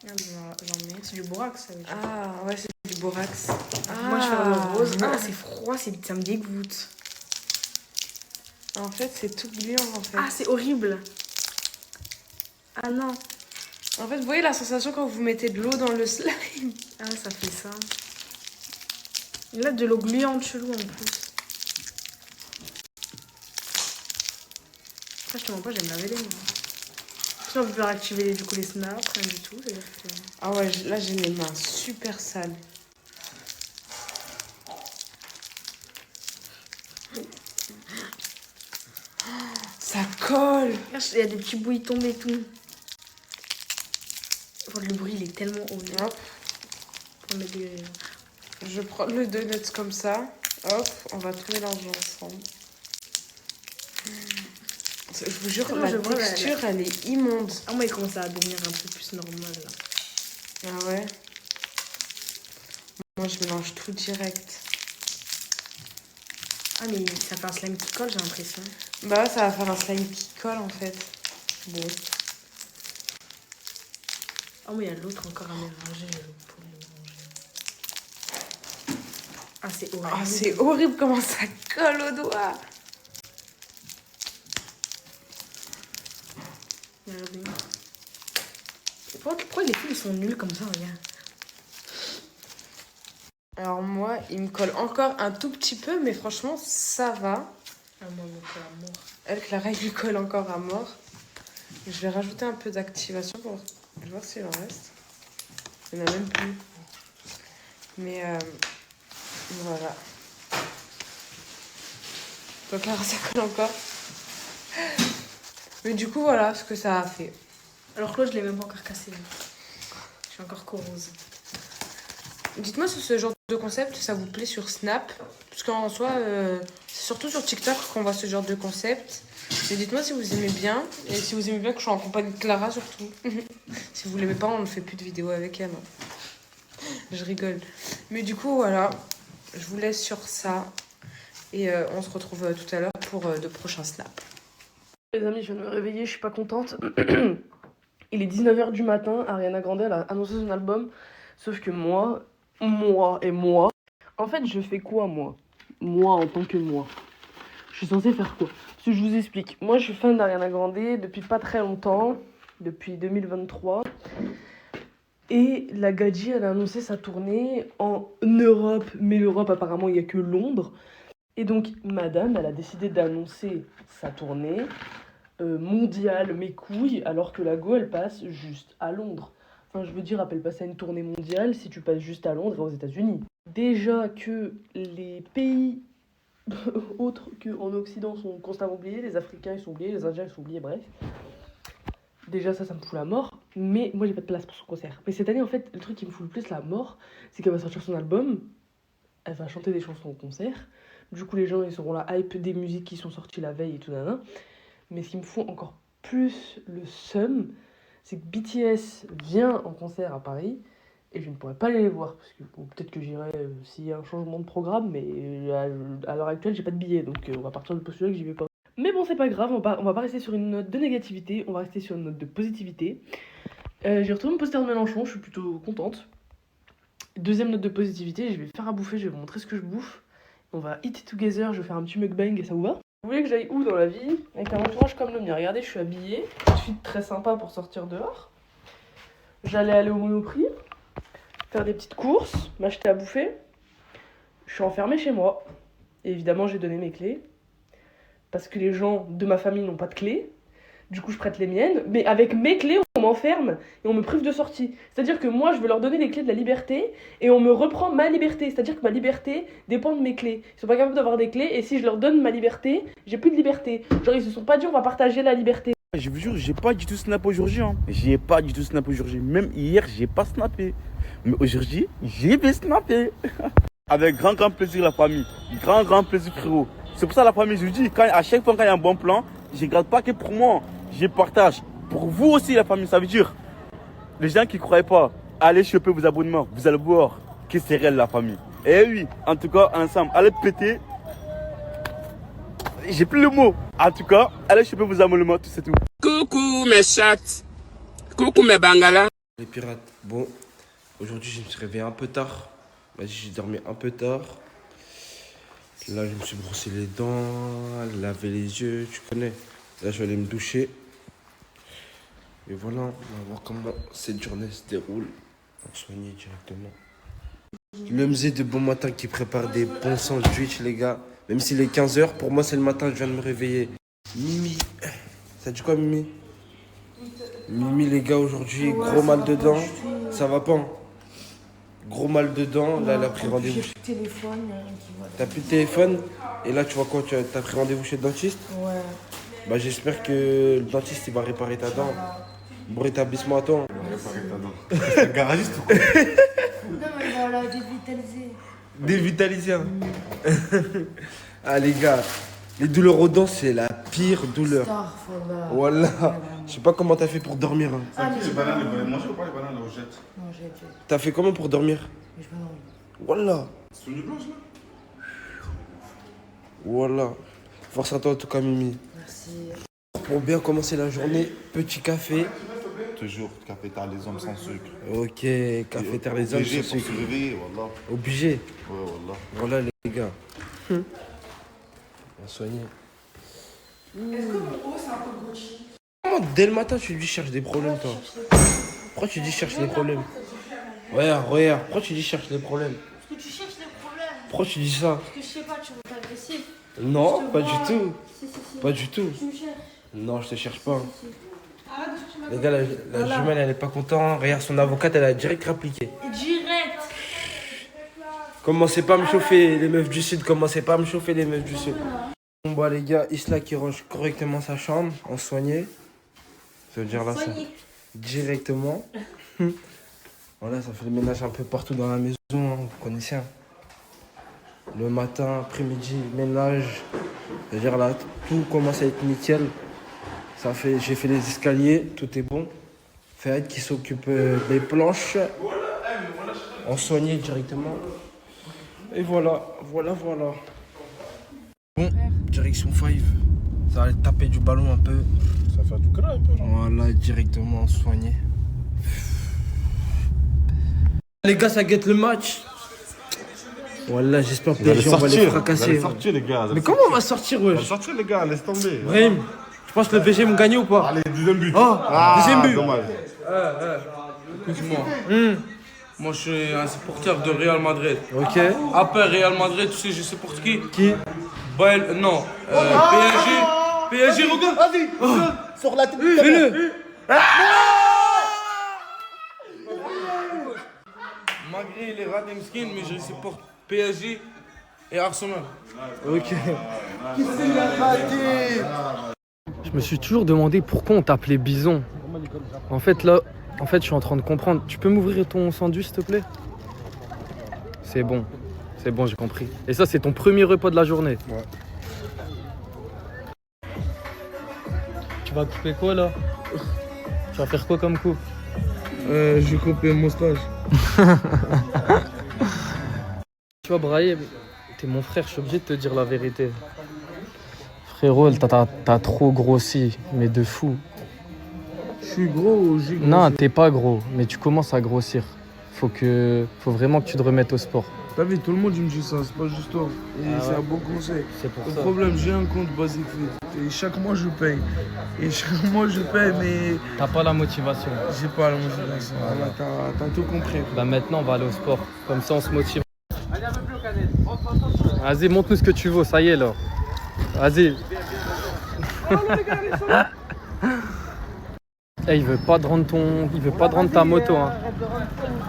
Regarde, j'en mets. C'est du borax ça. Ah ouais, c'est du borax. Moi je fais le rose. Ah, c'est froid, ça me dégoûte. En fait, c'est tout gluant en fait. Ah, c'est horrible. Ah non. En fait, vous voyez la sensation quand vous mettez de l'eau dans le slime? Ah, ça fait ça. Il a de l'eau gluante chelou en plus. Ah, je te mens pas, j'aime laver les mains. Sinon, on peut faire activer du coup les snaps, rien du tout. Que... Ah ouais, là j'ai les mains super sales. Ça colle! Il y a des petits bouilles tombés et tout. Enfin, le bruit il est tellement haut. Hop. Pour mettre des... Je prends le donut comme ça. Hop, on va tout mélanger ensemble. Je vous jure, la texture, elle est immonde. Ah, moi, il commence à devenir un peu plus normal, là. Ah ouais? Moi, je mélange tout direct. Ah, mais ça fait un slime qui colle, j'ai l'impression. Bah, ça va faire un slime qui colle, en fait. Bon. Ah, mais il y a l'autre encore à mélanger pour le mélanger. Ah, c'est horrible. Ah, c'est horrible comment ça colle au doigt. Regardez. Pourquoi les filles sont nuls comme ça, regarde. Alors moi, il me colle encore un tout petit peu, mais franchement, ça va. Ah, moi, il me colle à mort. Elle, Clara, il lui colle encore à mort. Je vais rajouter un peu d'activation pour voir s'il en reste. Il n'y en a même plus. Mais voilà. Donc Clara, ça colle encore. Mais du coup, voilà ce que ça a fait. Alors que l'autre, je l'ai même pas encore cassé. Je suis encore corrose. Dites-moi si ce genre de concept, ça vous plaît sur Snap. Parce qu'en soi, c'est surtout sur TikTok qu'on voit ce genre de concept. Et dites-moi si vous aimez bien. Et si vous aimez bien que je sois en compagnie de Clara, surtout. Si vous l'aimez pas, on ne fait plus de vidéos avec elle. Hein. Je rigole. Mais du coup, voilà. Je vous laisse sur ça. Et on se retrouve tout à l'heure pour de prochains snaps. Les amis, je viens de me réveiller, je suis pas contente. Il est 19h du matin, Ariana Grande elle a annoncé son album. Sauf que moi, en fait, je fais quoi, moi en tant que moi. Je suis censée faire quoi? Parce que je vous explique. Moi, je suis fan d'Ariana Grande depuis pas très longtemps, depuis 2023. Et la Gadji, elle a annoncé sa tournée en Europe. Mais l'Europe, apparemment, il n'y a que Londres. Et donc, madame, elle a décidé d'annoncer sa tournée mondiale, mes couilles, alors que la go, elle passe juste à Londres. Enfin, je veux dire, elle peut passer à une tournée mondiale si tu passes juste à Londres et aux États-Unis. Déjà que les pays autres qu'en Occident sont constamment oubliés, les Africains, ils sont oubliés, les Indiens, ils sont oubliés, bref. Déjà, ça me fout la mort. Mais moi, j'ai pas de place pour son concert. Mais cette année, en fait, le truc qui me fout le plus la mort, c'est qu'elle va sortir son album, elle va chanter des chansons au concert. Du coup, les gens, ils seront la hype des musiques qui sont sorties la veille et tout, nanana. Mais ce qui me fout encore plus le seum, c'est que BTS vient en concert à Paris et je ne pourrais pas aller les voir. Parce que bon, peut-être que j'irai s'il y a un changement de programme, mais à l'heure actuelle, j'ai pas de billets. Donc, on va partir du postulat que j'y vais pas. Mais bon, c'est pas grave, on va pas rester sur une note de négativité, on va rester sur une note de positivité. J'ai retrouvé mon poster de Mélenchon, je suis plutôt contente. Deuxième note de positivité, je vais faire à bouffer, je vais vous montrer ce que je bouffe. On va eat together, je vais faire un petit mukbang, ça vous va? Vous voulez que j'aille où dans la vie? Avec un entourage comme le mien. Regardez, je suis habillée. Outfit très sympa pour sortir dehors. J'allais aller au Monoprix, faire des petites courses, m'acheter à bouffer. Je suis enfermée chez moi. Et évidemment, j'ai donné mes clés. Parce que les gens de ma famille n'ont pas de clés. Du coup, je prête les miennes. Mais avec mes clés, on m'enferme et on me prive de sortie. C'est-à-dire que moi, je veux leur donner les clés de la liberté et on me reprend ma liberté. C'est-à-dire que ma liberté dépend de mes clés. Ils sont pas capables d'avoir des clés et si je leur donne ma liberté, j'ai plus de liberté. Genre, ils se sont pas dit on va partager la liberté. Je vous jure, j'ai pas du tout snap aujourd'hui. Hein. J'ai pas du tout snap aujourd'hui. Même hier, j'ai pas snappé. Mais aujourd'hui, j'ai fait snapper. Avec grand plaisir, la famille. Grand plaisir, frérot. C'est pour ça, la famille, je vous dis, à chaque fois qu'il y a un bon plan, je ne garde pas que pour moi. Je partage. Pour vous aussi, la famille, ça veut dire, les gens qui ne croyaient pas, allez choper vos abonnements. Vous allez voir que c'est réel, la famille. Et oui, en tout cas, ensemble, allez péter. J'ai plus le mot. En tout cas, allez choper vos abonnements, tout c'est tout. Coucou mes chats. Coucou mes bangalas. Les pirates, bon, aujourd'hui je me suis réveillé un peu tard. Vas-y, j'ai dormi un peu tard. Là, je me suis brossé les dents, lavé les yeux, tu connais. Là, je vais aller me doucher. Et voilà, on va voir comment cette journée se déroule. On va soigner directement. Le musée de bon matin qui prépare des bons sandwichs, les gars. Même s'il est 15h, pour moi, c'est le matin, je viens de me réveiller. Mimi, ça dit quoi, Mimi? Mimi, les gars, aujourd'hui, gros mal de dents. Ça va pas, hein? Gros mal de dents, là elle a pris rendez-vous. J'ai plus de téléphone. T'as plus de téléphone et là tu vois quoi, t'as pris rendez-vous chez le dentiste? Ouais. Bah j'espère que le dentiste il va réparer ta dent. Bon rétablissement à toi. Réparer ta dent. C'est un garagiste ou quoi? Non mais il va la dévitaliser. Dévitaliser hein. Ah les gars, les douleurs aux dents c'est la pire douleur. Voilà. Je sais pas comment t'as fait pour dormir. Hein. C'est qui les bananes, les bananes? Manger ou pas les bananes, la jette? Non, j'ai fait. T'as fait comment pour dormir? Mais je vais dormir. Voilà. C'est une blanche là? Voilà. Force à toi en tout cas Mimi. Merci. Pour bien commencer la journée, petit café. Toujours cafetière les hommes sans sucre. Ok, cafetière les hommes Obligé sans pour sucre. se réveiller, voilà. Obligé. Ouais, voilà. Voilà les gars. On va soigner. Est-ce que mon haut c'est un peu gauche? Comment dès le matin tu dis cherche des problèmes toi? Pourquoi tu dis cherche des problèmes? Regarde, pourquoi tu dis cherche des problèmes? Parce que tu cherches des problèmes. Pourquoi tu dis ça? Parce que je sais pas, tu es agressif. Non, Je te pas vois. du tout. Si. Pas du tout. Tu me cherches. Non, je te cherche pas. Arrête de chercher ma Les gars, la jumelle elle est pas contente. Regarde, son avocate elle a direct rappliqué. Direct. Commencez pas à me chauffer les meufs du sud, commencez pas à me chauffer les meufs du sud. Bon bah les gars, Isla qui range correctement sa chambre, en soigné. Ça veut dire là ça. Directement. Voilà, ça fait le ménage un peu partout dans la maison, hein, vous connaissez. Hein. Le matin, après-midi, ménage. C'est-à-dire là, tout commence à être nickel. J'ai fait les escaliers, tout est bon. Fayed qui s'occupe des planches. En soigné directement. Et voilà. Bon, direction 5. Ça va aller taper du ballon un peu. Ça va faire du gras un peu. Voilà, directement soigné. Les gars, ça guette le match. Voilà, j'espère que PSG on va les fracasser. Vous allez sortir les gars. Mais comment on va sortir, wesh? On va sortir les gars, laisse tomber. Brahim, tu penses que le PSG vont gagner ou pas? Allez, deuxième but. Oh, deuxième but. Dommage. Écoute-moi. Moi, je suis un supporter de Real Madrid. Ok. Après Real Madrid, tu sais, je supporte qui? Qui? Non. PSG. PSG, regarde. Vas-y, sur la tête. Fais-le. Malgré les Rademskin, mais je supporte PSG et Arsenal. Ok. Je me suis toujours demandé pourquoi on t'appelait Bison. En fait, là, je suis en train de comprendre. Tu peux m'ouvrir ton sandwich, s'il te plaît? C'est bon, j'ai compris. Et ça, c'est ton premier repas de la journée? Ouais. Tu vas couper quoi, là? Tu vas faire quoi comme coupe? Je vais couper mon stage. Tu vois, Brahim, t'es mon frère, je suis obligé de te dire la vérité. Frérot, t'as trop grossi, mais de fou. Je suis gros ou Non, t'es pas gros, mais tu commences à grossir. Faut vraiment que tu te remettes au sport. T'as vu, tout le monde il me dit ça, c'est pas juste toi. Et Ah c'est ouais. un bon conseil. C'est pour Le ça. problème, j'ai un compte Basic Fit. Et chaque mois je paye. Et chaque mois je paye, mais T'as pas la motivation. j'ai pas la motivation. Voilà, t'as tout compris. Bah maintenant on va aller au sport. Comme ça on se motive. Vas-y, montre-nous ce que tu vaux, ça y est là. Vas-y. Eh, il veut pas te rendre ta moto. Hein.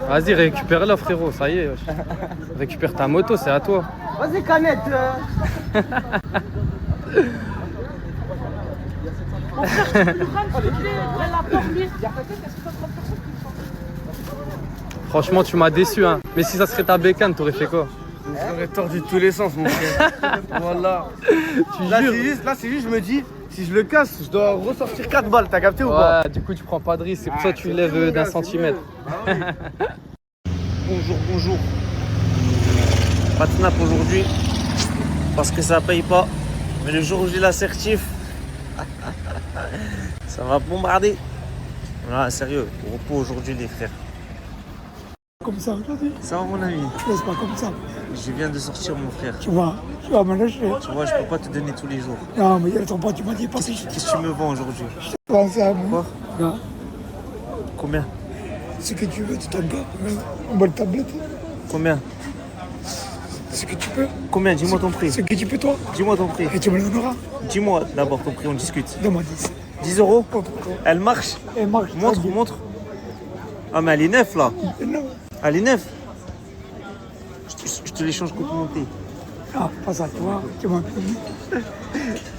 Vas-y, récupère-la frérot, ça y est. wesh. Récupère ta moto, c'est à toi. Vas-y, Canette. Franchement, tu m'as déçu. Hein. Mais si ça serait ta bécane, t'aurais fait quoi? Je l'aurais tordu de tous les sens, mon frère. Voilà. Là, c'est juste, je me dis, si je le casse, je dois ressortir 4 balles. T'as capté ou pas? Ouais, du coup, tu prends pas de risque. C'est pour ça que tu lèves d'un centimètre. Bonjour. Pas de snap aujourd'hui parce que ça paye pas. Mais le jour où j'ai l'assertif, ça va bombarder. Voilà, sérieux, repos aujourd'hui les frères. Comme ça aujourd'hui. Ça va mon ami? Laisse pas comme ça. Je viens de sortir mon frère. Tu vas me lâcher. Tu vois, je peux pas te donner tous les jours. Non, mais il y a ton pote, tu m'as dit pas si. Qu'est-ce que tu me vends aujourd'hui? Prends ça, moi. Quoi? Non. Combien? Ce que tu veux, tu t'en gars. Une bonne tablette. Combien? Ce que tu peux. Combien? Dis-moi ton prix. Ce que tu peux, toi. Dis-moi ton prix. Et tu me le donneras. Dis-moi d'abord ton prix, on discute. Donne-moi 10. 10 euros? Elle marche? Elle marche. Montre. Ah, mais elle est neuve là. Non. Elle est neuve. Je te l'échange contre monté. Ah, pas ça, tu vois. Tu m'as payé.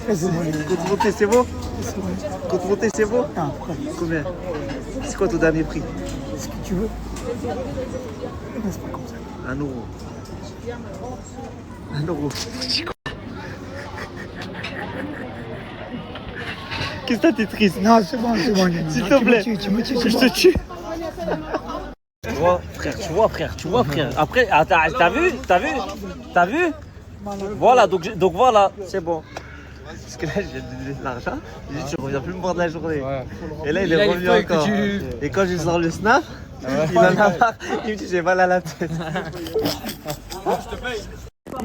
Laisse-moi les. Contre monté, c'est beau? Contre monté, c'est beau? Non, pourquoi? Combien? C'est quoi ton dernier prix? Ce que tu veux. Laisse pas comme ça. 1 euro. 1 euro. Qu'est-ce que t'es triste? Non, c'est bon. S'il te plaît. Tu me tues. Je te tue. Tu vois frère. Après, attends, t'as vu? Voilà, donc voilà, c'est bon. Parce que là, j'ai donné de l'argent, j'ai dit, tu reviens plus me voir de la journée. Ouais. Et là, il est revenu encore. Et quand je sors le snap, il en a marre, il me dit, j'ai mal à la tête.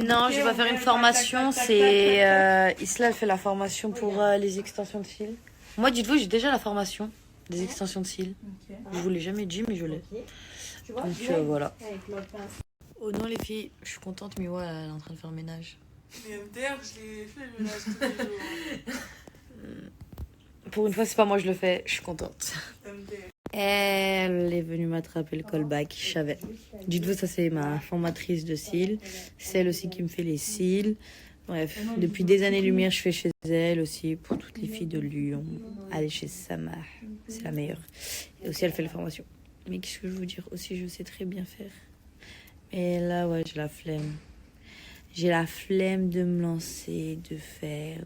Non, je vais pas faire une formation, c'est Isla fait la formation pour les extensions de cils. Moi, dites-vous, j'ai déjà la formation des extensions de cils. Je vous l'ai jamais dit, mais je l'ai. Donc voilà. Oh non les filles, je suis contente, mais ouais, elle est en train de faire le ménage. Mais MDR, je l'ai fait le ménage tous les jours. Pour une fois, c'est pas moi je le fais, je suis contente. Elle est venue m'attraper le callback, je savais. Dites-vous, ça c'est ma formatrice de cils. C'est elle aussi qui me fait les cils. Bref, depuis des années-lumière, je fais chez elle aussi, pour toutes les filles de Lyon. Allez chez Samar, c'est la meilleure. Et aussi, elle fait les formations. Mais qu'est-ce que je veux vous dire? Aussi, je sais très bien faire. Mais là, ouais, j'ai la flemme. J'ai la flemme de me lancer, de faire,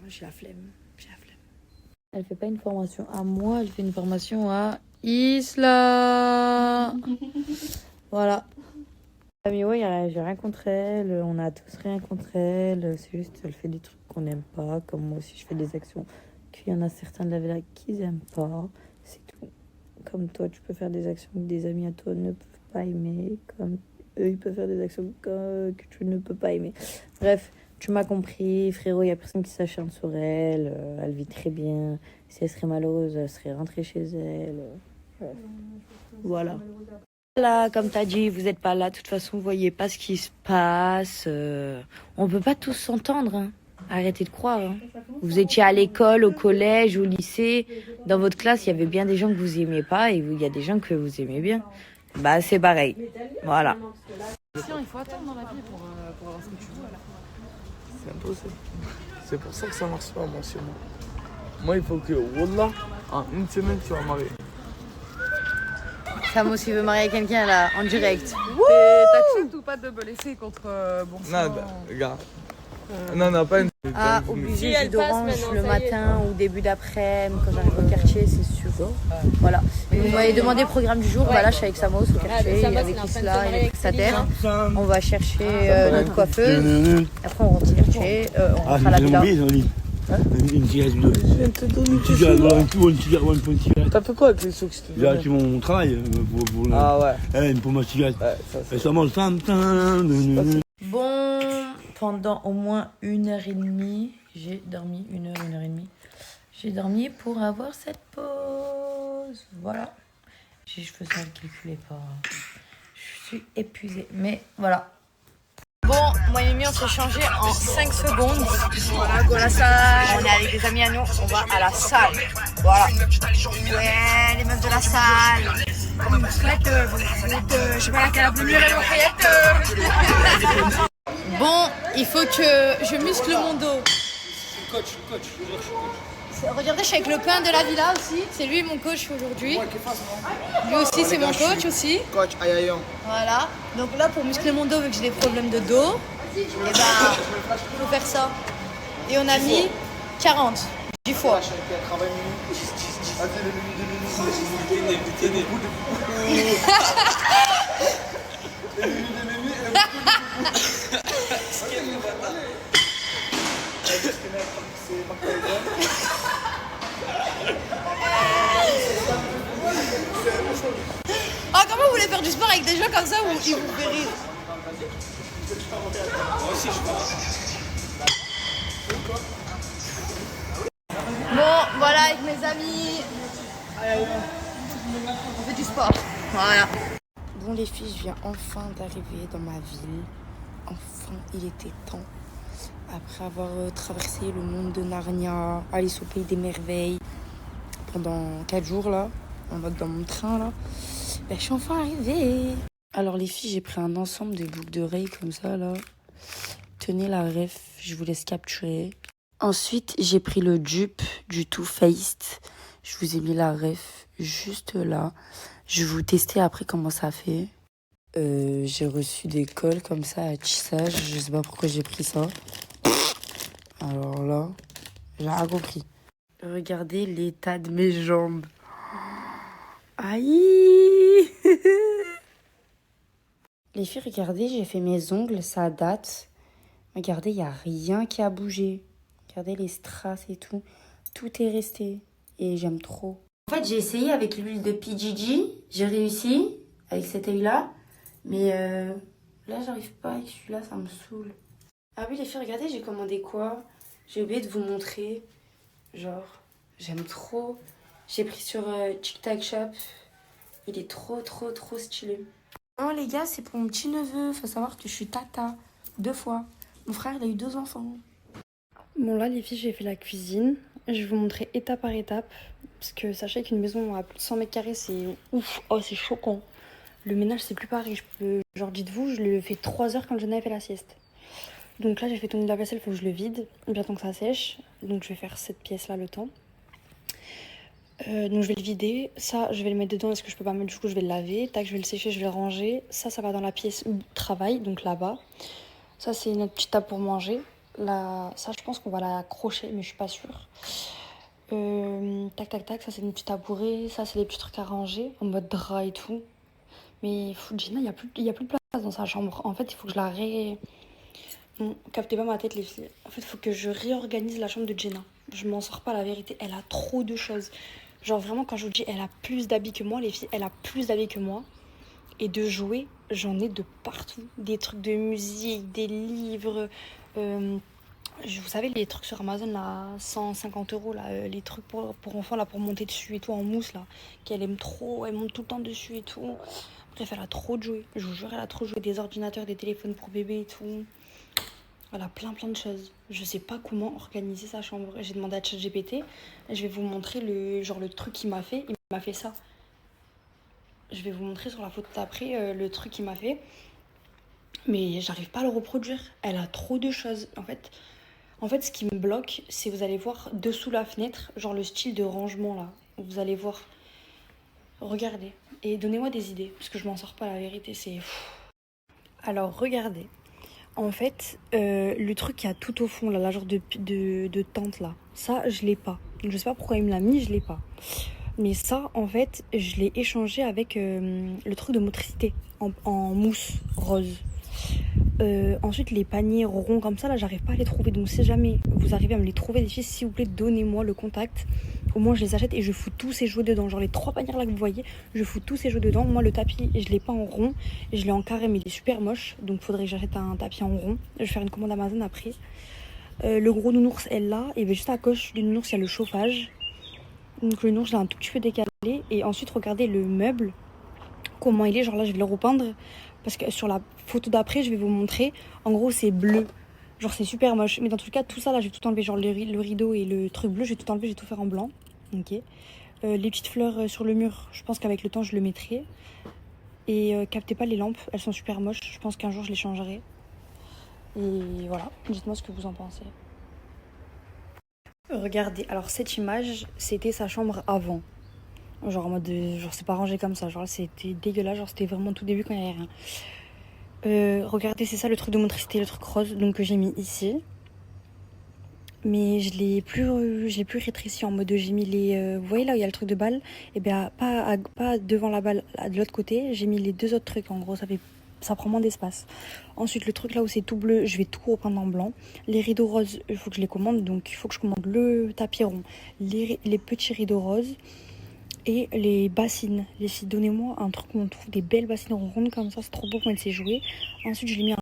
j'ai la flemme. Elle fait pas une formation à moi, elle fait une formation à Isla. Voilà. Mais ouais, j'ai rien contre elle, on a tous rien contre elle. C'est juste, elle fait des trucs qu'on n'aime pas, comme moi aussi je fais des actions qu'il y en a certains de la villa qu'ils aiment pas. C'est tout. Comme toi, tu peux faire des actions que des amis à toi ne peuvent pas aimer, comme eux, ils peuvent faire des actions que tu ne peux pas aimer. Bref, tu m'as compris, frérot, il n'y a personne qui s'acharne sur elle, elle vit très bien. Si elle serait malheureuse, elle serait rentrée chez elle. Bref. Voilà. Là, comme tu as dit, vous n'êtes pas là, de toute façon, vous voyez pas ce qui se passe. On peut pas tous s'entendre, hein. Arrêtez de croire. Hein. Vous étiez à l'école, au collège, au lycée. Dans votre classe, il y avait bien des gens que vous aimiez pas et il y a des gens que vous aimez bien. Bah, c'est pareil. Voilà. Il faut attendre dans la vie pour avoir ce que tu veux. C'est impossible. C'est pour ça que ça marche pas, moi, chez moi. Moi, il faut que, wallah, en une semaine, tu vas marier. Sam aussi veut marier quelqu'un là, en direct. T'acceptes ou pas de double essai contre bon sang? Non, regarde. Non, pas une. Ah, obligé jus d'orange le matin ou début d'après-midi quand j'arrive au quartier, c'est sûr. Voilà. Vous m'avez demandé le programme du jour, bah là je suis avec Samos au quartier, avec Isla et les prestataires. On va chercher notre coiffeuse. Après on rentre au quartier, on rentre à la villa. Une cigarette ou deux. Je viens de te donner Une cigarette, voilà, une cigarette. T'as fait quoi avec les sous que je te J'ai donnais acheté mon travail pour Ah ouais. Pour ma cigarette. Ouais, ça mange ça. Bon, pendant au moins 1h30, j'ai dormi 1h30. J'ai dormi pour avoir cette pause. Voilà. J'ai les cheveux sales, calculez pas. Je suis épuisée. Mais voilà. Bon, moi et Mimi, on s'est changé en 5 secondes. Voilà, go à la salle. On est avec des amis à nous, on va à la salle. Voilà. Ouais, les meufs de la salle. Je sais pas laquelle a plus mieux Bon, il faut que je muscle mon dos. Coach. Regardez, je suis avec le pain de la villa aussi. C'est lui mon coach aujourd'hui. Lui aussi, c'est mon coach aussi. Coach Ayayon. Voilà. Donc là, pour muscler mon dos, vu que j'ai des problèmes de dos, et ben, faut faire ça. Et on a mis 40, 10 fois. Ah, comment vous voulez faire du sport avec des gens comme ça où ils vous fait rire? Bon, voilà, avec mes amis, on fait du sport. Voilà. Bon les filles, je viens enfin d'arriver dans ma ville. Enfin, il était temps. Après avoir traversé le monde de Narnia, Alice au pays des merveilles, pendant 4 jours là, en mode dans mon train là, ben, je suis enfin arrivée. Alors les filles, j'ai pris un ensemble de boucles d'oreilles comme ça là. Tenez la ref, je vous laisse capturer. Ensuite, j'ai pris le dupe du Too Faced. Je vous ai mis la ref juste là. Je vais vous tester après comment ça fait. J'ai reçu des cols comme ça à tissage. Je sais pas pourquoi j'ai pris ça. Alors là, j'ai rien compris. Regardez l'état de mes jambes. Aïe. Les filles, regardez, j'ai fait mes ongles, ça date. Regardez, il n'y a rien qui a bougé. Regardez les strass et tout. Tout est resté. Et j'aime trop. En fait, j'ai essayé avec l'huile de PGG. J'ai réussi avec cet œil-là. Mais là, j'arrive pas avec celui-là, ça me saoule. Ah oui, les filles, regardez, j'ai commandé quoi? J'ai oublié de vous montrer. Genre, j'aime trop. J'ai pris sur TikTok Shop. Il est trop stylé. Oh les gars, c'est pour mon petit neveu. Faut savoir que je suis tata 2 fois. Mon frère, il a eu 2 enfants. Bon là les filles, j'ai fait la cuisine. Je vais vous montrer étape par étape. Parce que sachez qu'une maison à plus de 100 mètres carrés, c'est ouf. Oh, c'est choquant. Le ménage, c'est plus pareil. Genre, dites-vous, je le fais 3 heures quand je n'avais fait la sieste. Donc là, j'ai fait tourner de la vaisselle, il faut que je le vide. Bien temps que ça sèche. Donc je vais faire cette pièce-là le temps. Donc je vais le vider. Ça, je vais le mettre dedans. Est-ce que je peux pas mettre? Du coup, je vais le laver. Tac, je vais le sécher, je vais le ranger. Ça va dans la pièce travail, donc là-bas. Ça, c'est notre petite table pour manger. Là, ça, je pense qu'on va l'accrocher, mais je suis pas sûre. Tac, ça, c'est une petite tabouret. Ça, c'est les petits trucs à ranger, en mode drap et tout. Mais Gina, il y a plus de place dans sa chambre. En fait, il faut que je la Non, captez pas ma tête, les filles. En fait, il faut que je réorganise la chambre de Jenna. Je m'en sors pas, la vérité. Elle a trop de choses. Genre, vraiment, quand je vous dis, elle a plus d'habits que moi, les filles, elle a plus d'habits que moi. Et de jouets, j'en ai de partout. Des trucs de musique, des livres. Vous savez, les trucs sur Amazon, là, 150 €, là, les trucs pour enfants, là, pour monter dessus et tout, en mousse, là, qu'elle aime trop. Elle monte tout le temps dessus et tout. Bref, elle a trop de jouets. Je vous jure, elle a trop de jouets. Des ordinateurs, des téléphones pour bébé et tout. Elle a plein de choses. Je sais pas comment organiser sa chambre. J'ai demandé à ChatGPT. Je vais vous montrer le truc qu'il m'a fait. Il m'a fait ça. Je vais vous montrer sur la photo d'après le truc qu'il m'a fait. Mais j'arrive pas à le reproduire. Elle a trop de choses. En fait, ce qui me bloque, c'est vous allez voir dessous la fenêtre, genre le style de rangement là. Vous allez voir. Regardez. Et donnez-moi des idées. Parce que je m'en sors pas, la vérité. C'est... Alors, regardez. En fait, le truc qui a tout au fond, là, la genre de tente, là, ça, je l'ai pas. Je sais pas pourquoi il me l'a mis, je l'ai pas. Mais ça, en fait, je l'ai échangé avec le truc de motricité en mousse rose. Ensuite, les paniers ronds comme ça, là, j'arrive pas à les trouver. Donc, si jamais vous arrivez à me les trouver, les filles, s'il vous plaît, donnez-moi le contact. Au moins, je les achète et je fous tous ces jouets dedans. Genre, les 3 paniers là que vous voyez, je fous tous ces jouets dedans. Moi, le tapis, je l'ai pas en rond, je l'ai en carré, mais il est super moche. Donc, faudrait que j'achète un tapis en rond. Je vais faire une commande Amazon après. Le gros nounours est là. Et bien, juste à gauche du nounours, il y a le chauffage. Donc, le nounours, je l'ai un tout petit peu décalé. Et ensuite, regardez le meuble, comment il est. Genre là, je vais le repeindre. Parce que sur la photo d'après, je vais vous montrer. En gros, c'est bleu. Genre, c'est super moche. Mais dans tout le cas, tout ça, là, je vais tout enlever. Genre, le rideau et le truc bleu, je vais tout enlever. Je vais tout faire en blanc. Ok. Les petites fleurs sur le mur, je pense qu'avec le temps, je le mettrai. Et captez pas les lampes. Elles sont super moches. Je pense qu'un jour, je les changerai. Et voilà. Dites-moi ce que vous en pensez. Regardez. Alors, cette image, c'était sa chambre avant. Genre en mode genre c'est pas rangé comme ça, genre c'était dégueulasse, genre c'était vraiment tout début quand il y avait rien. Regardez, c'est ça le truc de motricité, le truc rose donc que j'ai mis ici. Mais je l'ai plus rétréci en mode j'ai mis les vous voyez là où il y a le truc de balle, et bien pas devant la balle, de l'autre côté, j'ai mis les 2 autres trucs en gros, ça prend moins d'espace. Ensuite le truc là où c'est tout bleu, je vais tout repeindre en blanc. Les rideaux roses, il faut que je les commande, donc il faut que je commande le tapis rond, les petits rideaux roses. Et les bassines, les filles, donnez-moi un truc où on trouve des belles bassines rondes comme ça, c'est trop beau quand elle s'est jouée. Ensuite, je l'ai mis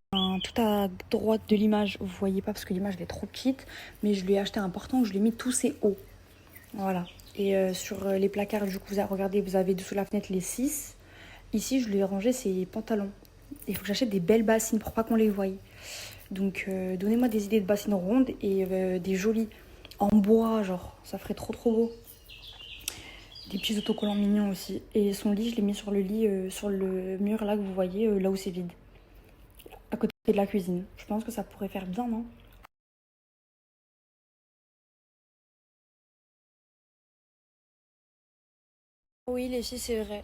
tout à droite de l'image, vous voyez pas parce que l'image elle est trop petite, mais je lui ai acheté un portant où je lui ai mis tous ces hauts. Voilà. Et sur les placards, du coup, regardez, vous avez dessous la fenêtre les 6. Ici, je lui ai rangé ses pantalons. Il faut que j'achète des belles bassines pour pas qu'on les voie. Donc, donnez-moi des idées de bassines rondes et des jolies en bois, genre, ça ferait trop beau. Des petits autocollants mignons aussi. Et son lit, je l'ai mis sur le lit, sur le mur là que vous voyez, là où c'est vide. À côté de la cuisine. Je pense que ça pourrait faire bien, non? Oui, les filles, c'est vrai.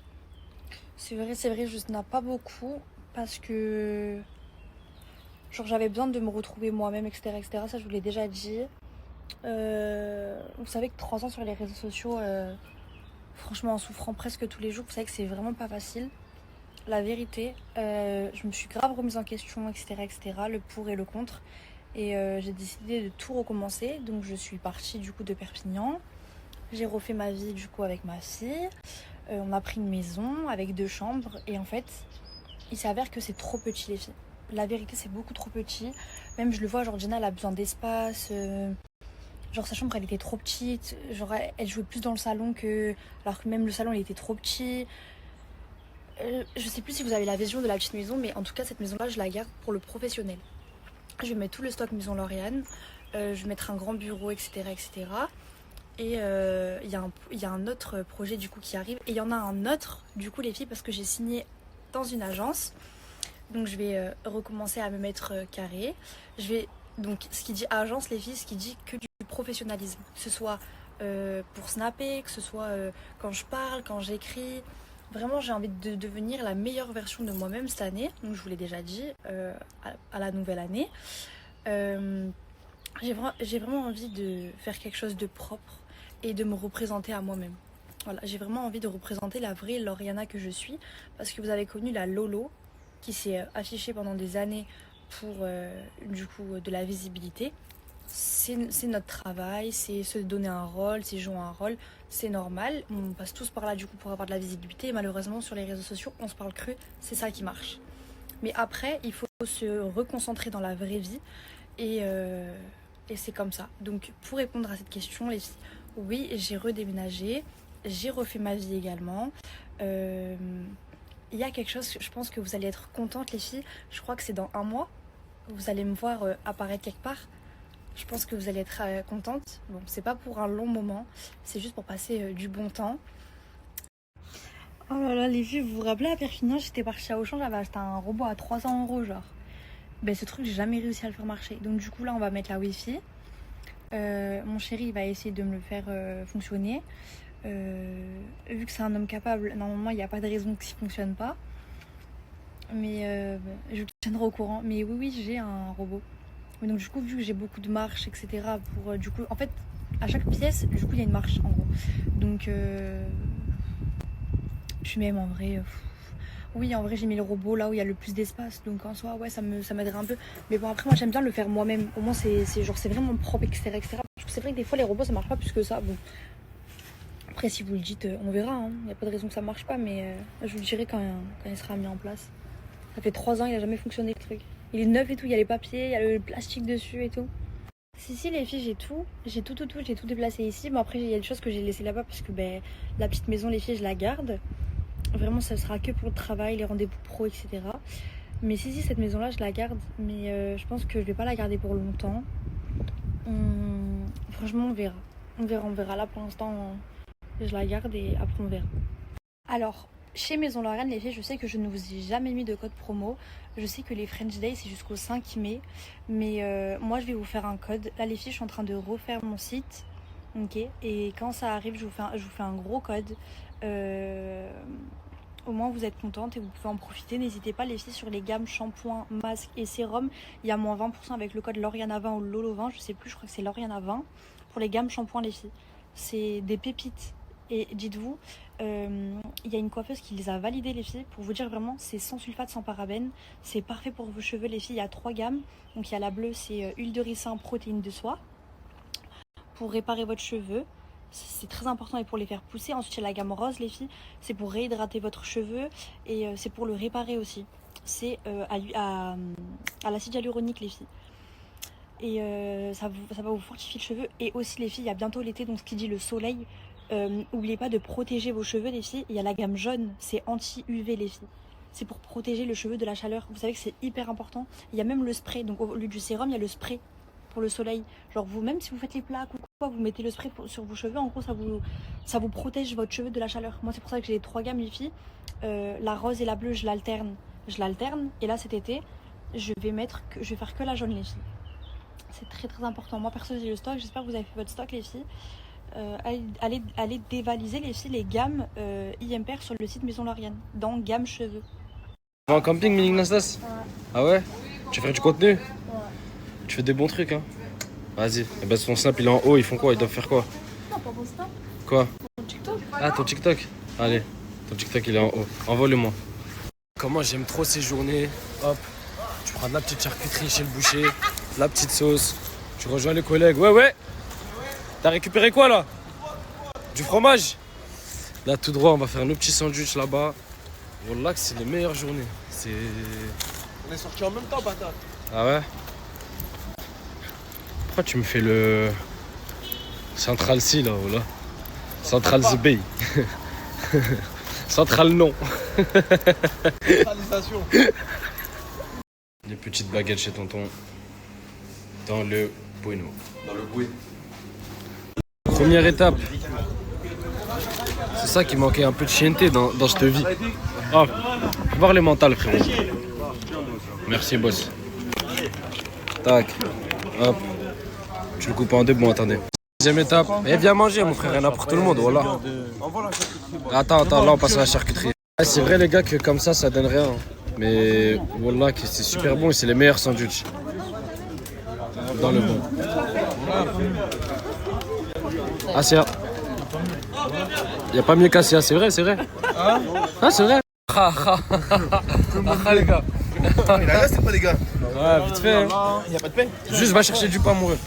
C'est vrai, je n'en ai pas beaucoup. Parce que... genre, j'avais besoin de me retrouver moi-même, etc., etc. Ça, je vous l'ai déjà dit. Vous savez que 3 ans sur les réseaux sociaux... franchement, en souffrant presque tous les jours, vous savez que c'est vraiment pas facile. La vérité, je me suis grave remise en question, etc., le pour et le contre. Et j'ai décidé de tout recommencer. Donc je suis partie du coup de Perpignan. J'ai refait ma vie du coup avec ma fille. On a pris une maison avec 2 chambres. Et en fait, il s'avère que c'est trop petit les filles. La vérité, c'est beaucoup trop petit. Même je le vois, Georgina, elle a besoin d'espace. Genre sa chambre elle était trop petite, genre elle jouait plus dans le salon que... alors que même le salon il était trop petit. Je sais plus si vous avez la vision de la petite maison, mais en tout cas cette maison là je la garde pour le professionnel. Je vais mettre tout le stock maison Lauriane, je vais mettre un grand bureau, etc. Et il y a un autre projet du coup qui arrive. Et il y en a un autre du coup les filles parce que j'ai signé dans une agence. Donc je vais recommencer à me mettre carré. Donc ce qui dit agence les filles, ce qui dit que du professionnalisme, que ce soit pour snapper, que ce soit quand je parle, quand j'écris. Vraiment j'ai envie de devenir la meilleure version de moi-même cette année, donc je vous l'ai déjà dit à la nouvelle année. J'ai vraiment envie de faire quelque chose de propre et de me représenter à moi-même. Voilà, j'ai vraiment envie de représenter la vraie Lauriana que je suis, parce que vous avez connu la Lolo qui s'est affichée pendant des années pour du coup de la visibilité. C'est notre travail, c'est se donner un rôle, c'est jouer un rôle, c'est normal. On passe tous par là du coup pour avoir de la visibilité et malheureusement sur les réseaux sociaux on se parle cru, c'est ça qui marche. Mais après il faut se reconcentrer dans la vraie vie et c'est comme ça. Donc pour répondre à cette question les filles, oui j'ai redéménagé, j'ai refait ma vie également. Il y a quelque chose, je pense que vous allez être contentes les filles, je crois que c'est dans 1 mois, vous allez me voir apparaître quelque part. Je pense que vous allez être contente. Bon, c'est pas pour un long moment, c'est juste pour passer du bon temps. Oh là là, les filles, vous vous rappelez à Perpignan, j'étais partie à Auchan, j'avais acheté un robot à 300 € genre. Ben ce truc, j'ai jamais réussi à le faire marcher. Donc du coup là, on va mettre la Wi-Fi. Mon chéri, il va essayer de me le faire fonctionner. Vu que c'est un homme capable, normalement, il n'y a pas de raison que ça ne fonctionne pas. Mais je vous tiendrai au courant. Mais oui, j'ai un robot. Mais donc du coup vu que j'ai beaucoup de marches etc pour du coup en fait à chaque pièce du coup il y a une marche en gros donc je suis même en vrai Oui, en vrai, j'ai mis le robot là où il y a le plus d'espace. Donc en soi, ouais, ça m'aiderait un peu. Mais bon, après, moi, j'aime bien le faire moi-même. Au moins, c'est vraiment propre, etc., etc. Parce que c'est vrai que des fois, les robots, ça marche pas plus que ça. Bon. Après, si vous le dites, on verra. Il n'y a pas de raison que ça marche pas. Mais je vous le dirai quand il sera mis en place. Ça fait 3 ans, il a jamais fonctionné le truc. Il est neuf et tout. Il y a les papiers, il y a le plastique dessus et tout. Si, les filles, j'ai tout. J'ai tout déplacé ici. Bon, après, il y a des choses que j'ai laissées là-bas parce que la petite maison, les filles, je la garde. Vraiment, ça sera que pour le travail, les rendez-vous pro, etc. Mais si, cette maison-là, je la garde. Mais je pense que je vais pas la garder pour longtemps. Franchement, on verra. On verra. Là, pour l'instant, je la garde et après, on verra. Alors, chez Maison Lauriane, les filles, je sais que je ne vous ai jamais mis de code promo. Je sais que les French Day, c'est jusqu'au 5 mai. Mais moi, je vais vous faire un code. Là, les filles, je suis en train de refaire mon site. Ok. Et quand ça arrive, je vous fais un gros code. Au moins vous êtes contentes et vous pouvez en profiter. N'hésitez pas les filles sur les gammes shampoing, masque et sérum. Il y a moins 20% avec le code Lauriana20 ou Lolo20. Je sais plus, je crois que c'est Lauriana20 pour les gammes shampoing les filles. C'est des pépites. Et dites-vous, il y a une coiffeuse qui les a validées les filles. Pour vous dire vraiment, c'est sans sulfate, sans parabènes. C'est parfait pour vos cheveux les filles. Il y a 3 gammes. Donc il y a la bleue, c'est huile de ricin, protéines de soie. Pour réparer votre cheveu. C'est très important et pour les faire pousser. Ensuite, il y a la gamme rose, les filles. C'est pour réhydrater votre cheveu et c'est pour le réparer aussi. C'est à l'acide hyaluronique, les filles. Et ça va vous fortifier le cheveu. Et aussi, les filles, il y a bientôt l'été, donc ce qui dit le soleil. N'oubliez pas de protéger vos cheveux, les filles. Il y a la gamme jaune, c'est anti-UV, les filles. C'est pour protéger le cheveu de la chaleur. Vous savez que c'est hyper important. Il y a même le spray. Donc, au lieu du sérum, il y a le spray pour le soleil. Genre vous-même, si vous faites les plaques ou quoi, vous mettez le spray sur vos cheveux. En gros, ça vous protège votre cheveu de la chaleur. Moi, c'est pour ça que j'ai les 3 gammes, les filles. La rose et la bleue, je l'alterne. Et là, cet été, je vais faire que la jaune, les filles. C'est très très important. Moi, perso, j'ai le stock. J'espère que vous avez fait votre stock, les filles. Allez dévaliser, les filles, les gammes IMPR sur le site Maison Lauriane. Dans gamme cheveux. On va en camping, Mini Nastas? Ouais. Ah ouais? Tu ferais du contenu? Ouais. Tu fais des bons trucs, hein? Vas-y. Et bah, ton snap, il est en haut. Ils font quoi? Ils doivent faire quoi? Non, pas mon snap. Quoi? Mon TikTok. Ah, ton TikTok? Allez. Ton TikTok, il est en haut. Envoie-le-moi. Comment j'aime trop ces journées. Hop. Tu prends de la petite charcuterie chez le boucher. De la petite sauce. Tu rejoins les collègues. Ouais. T'as récupéré quoi, là? Du fromage? Là, tout droit, on va faire nos petits sandwichs là-bas. Wallah, que c'est les meilleures journées. On est sortis en même temps, patate. Ah ouais? Pourquoi tu me fais le Central C là, voilà? Central ZB. Central non. Centralisation. Les petites baguettes chez tonton. Dans le bueno. Dans le bouet. Première étape. C'est ça qui manquait un peu de chienneté dans cette vie. Ah, voir les mentales, frérot. Merci, boss. Tac. Hop. Tu le coupes en 2, bon, attendez. Deuxième étape. Et viens manger, mon frère, il y en a pour tout le monde, voilà. Attends, là, on passe à la charcuterie. Ah, c'est vrai, les gars, que comme ça donne rien. Mais voilà, que c'est super bon et c'est les meilleurs sandwichs. Dans le bon. Asia. Y a pas mieux qu'Asia, c'est vrai. Ah, c'est vrai. Les gars. Là, c'est pas les gars. Ouais, vite fait. Hein. Y a pas de pain. Juste va chercher du pain, mon ref.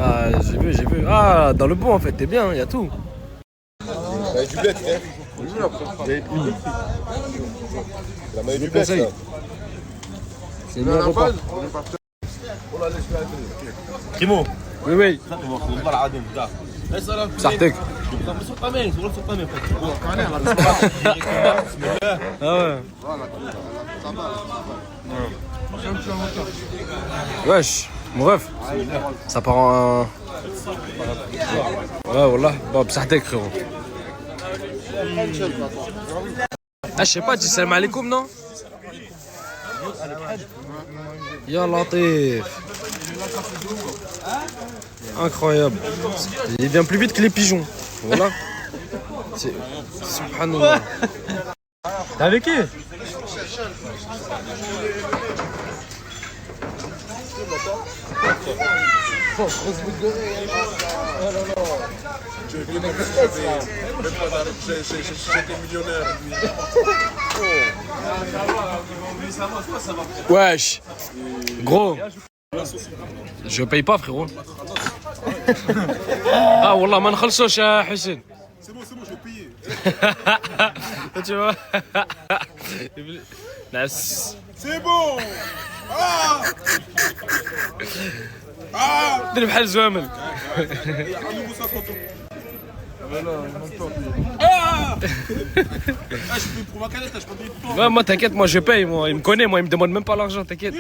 Ah, j'ai vu. Ah, dans le bon en fait, t'es bien, y a tout. Il y a du bled, frère. La maille du bled, là. C'est une meilleure repas. Primo. Oui. Sartek. Ah ouais. Wesh, mon ref. Ça part en... Ouais, voilà. Bon, Sartek, frérot. Ah, je sais pas, tu dis salam alaikum, non? Ya Latif. Incroyable. Il vient plus vite que les pigeons. Voilà. Subhanallah. T'es avec qui? J'étais millionnaire. Wesh. Gros. Je paye pas, frérot. Ah, wallah, ما نخلصوش يا حسين. C'est bon, je vais payer. Tu vois. C'est bon. Ah. Ah. دير بحال زوامل. Ah. Je peux pour ma canette, je peux payer pour toi. Ouais, moi t'inquiète, moi je paye, moi il me connaît, moi il me demande même pas l'argent, t'inquiète.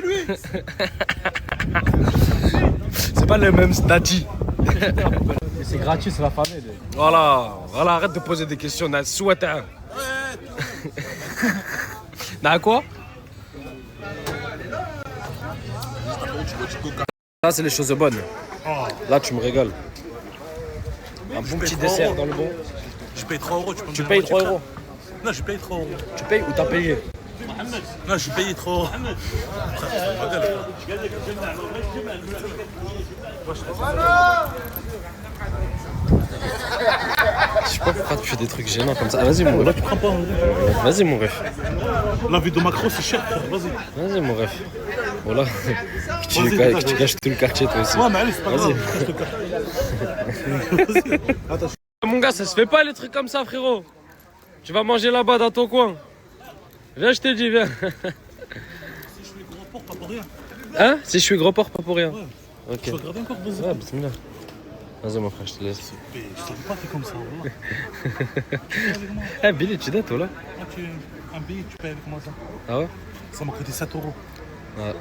C'est pas le même statut. Mais c'est gratuit, c'est la famille. Voilà, arrête de poser des questions. N'a quoi? Ça c'est les choses bonnes. Là tu me régales. Un bon petit dessert dans le bon. Je paye 3 euros. Tu payes 3 euros? Non, je paye 3 euros. Tu payes ou t'as payé? Non, je paye 3 euros. Je sais pas pourquoi tu fais des trucs gênants comme ça. Ah, vas-y mon ref. Tu prends pas. Vas-y mon ref. La vie de Macron c'est cher, vas-y. Vas-y mon ref. Voilà. Que tu gâches tout le quartier toi aussi. Ouais, mais allez, c'est pas grave. Attends. Mon gars, ça se fait pas les trucs comme ça, frérot. Tu vas manger là-bas dans ton coin. Viens, je te dis, viens. Si je suis gros porc, pas pour rien. Hein? Si je suis gros porc, pas pour rien. Ouais. Ok. Tu vas regarder encore, vas-y. Ouais, bismillah. Vas-y, mon frère, je te laisse. Je t'avais pas fait comme ça, voilà. Eh, Billy, tu dates, toi là? Un billet, tu payes avec moi ça. Ah ouais? Ça m'a coûté 7 euros. Ouais.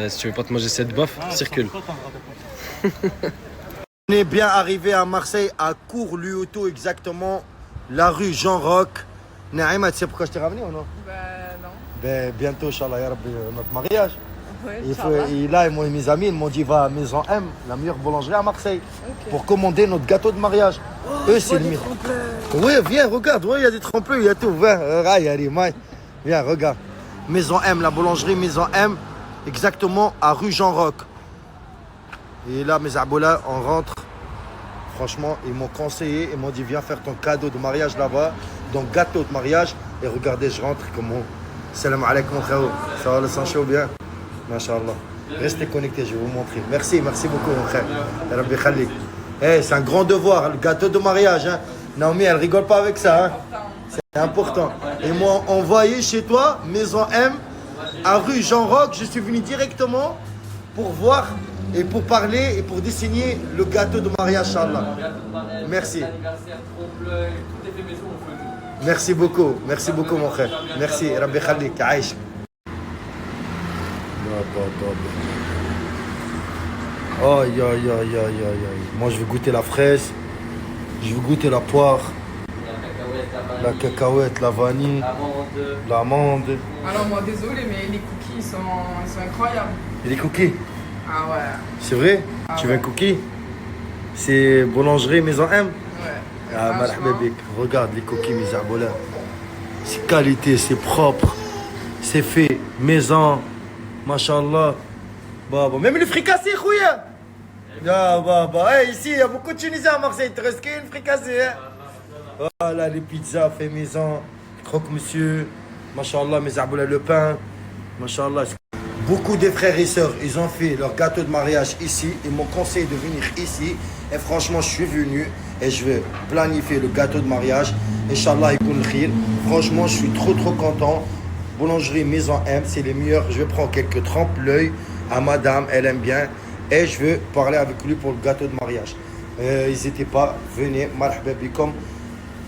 Si tu veux pas te manger cette baffe, circule. On est bien arrivé à Marseille, à Cour-Luoto exactement, la rue Jean-Roch. Naïma, tu sais pourquoi je t'ai ramené ou non? Bah non. Ben, bientôt, Inch'Allah, ya Rabbi, notre mariage. Ouais, Et là, moi et mes amis, ils m'ont dit, va à Maison M, la meilleure boulangerie à Marseille, pour commander notre gâteau de mariage. Eux, c'est le meilleur. Oui, viens, regarde, il y a des trempleux, il y a tout. Viens, regarde. Maison M, la boulangerie Maison M, exactement à rue Jean-Roch. Et là, mes aboulas, on rentre. Franchement, ils m'ont conseillé, ils m'ont dit, viens faire ton cadeau de mariage là-bas. Donc, gâteau de mariage. Et regardez, je rentre comment. Salam alaikum, mon frère. Ça va le sang chaud bien? Masha'Allah. Restez connectés, je vais vous montrer. Merci beaucoup, mon frère. Rabbi Khalik. C'est un grand devoir, le gâteau de mariage. Hein. Naomi, elle rigole pas avec ça. Hein. C'est important. Ils m'ont envoyé chez toi, Maison M, à rue Jean-Roch. Je suis venu directement pour voir et pour parler et pour dessiner le gâteau de mariage, Inch'Allah. Merci. Merci beaucoup, mon frère. Merci, Rabbi Khalik, Aïch. Aïe. Moi, je vais goûter la fraise, je vais goûter la poire, la cacahuète, la vanille, l'amande. Alors moi désolé mais les cookies ils sont incroyables. Et les cookies? Ah ouais. C'est vrai? Tu veux un cookie? C'est boulangerie Maison M? Ouais. Ah, marhaba bik. Regarde les cookies, mes aboula. C'est qualité, c'est propre, c'est fait maison, mashallah. Baba, même le fricassé, khouya. Ah, baba, ici, il y a beaucoup de Tunisiens à Marseille, il te reste qu'une fricassée. Hein? Voilà, les pizzas fait maison, croque-monsieur, mashallah, mes aboula, le pain, mashallah. Beaucoup de frères et sœurs, ils ont fait leur gâteau de mariage ici. Ils m'ont conseillé de venir ici. Et franchement, je suis venu et je vais planifier le gâteau de mariage. Inch'Allah, franchement, je suis trop content. Boulangerie Maison M, c'est les meilleurs. Je vais prendre quelques trempe-l'œil à madame, elle aime bien. Et je vais parler avec lui pour le gâteau de mariage. N'hésitez pas, venez, marhaba bikom.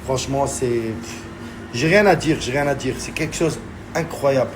Franchement, c'est... J'ai rien à dire. C'est quelque chose d'incroyable.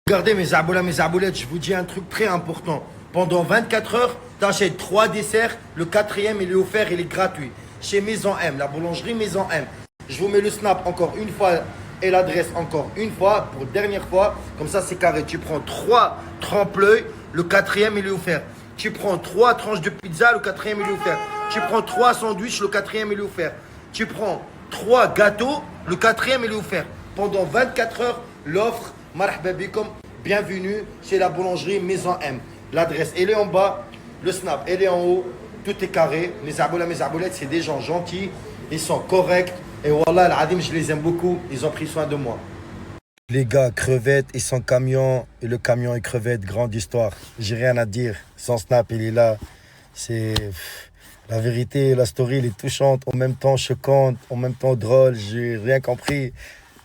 Regardez mes aboulettes, je vous dis un truc très important. Pendant 24 heures, tu achètes 3 desserts, le 4e il est offert, il est gratuit. Chez Maison M, la boulangerie Maison M. Je vous mets le snap encore une fois et l'adresse encore une fois, pour dernière fois. Comme ça, c'est carré. Tu prends 3 trempe-l'œil, le 4e il est offert. Tu prends 3 tranches de pizza, le 4e il est offert. Tu prends 3 sandwichs, le 4e il est offert. Tu prends 3 gâteaux, le 4e il est offert. Pendant 24 heures, l'offre. Marhaba bikom, bienvenue chez la boulangerie Maison M. L'adresse, elle est en bas, le snap, elle est en haut. tout est carré. Les Arboulettes, c'est des gens gentils. Ils sont corrects. Et Wallah, Al-Adim, je les aime beaucoup. Ils ont pris soin de moi. Les gars, crevettes et sans camion. Et le camion et crevettes, grande histoire. J'ai rien à dire. Son snap, il est là. C'est... La vérité, la story, elle est touchante. En même temps choquante. En même temps drôle. J'ai rien compris.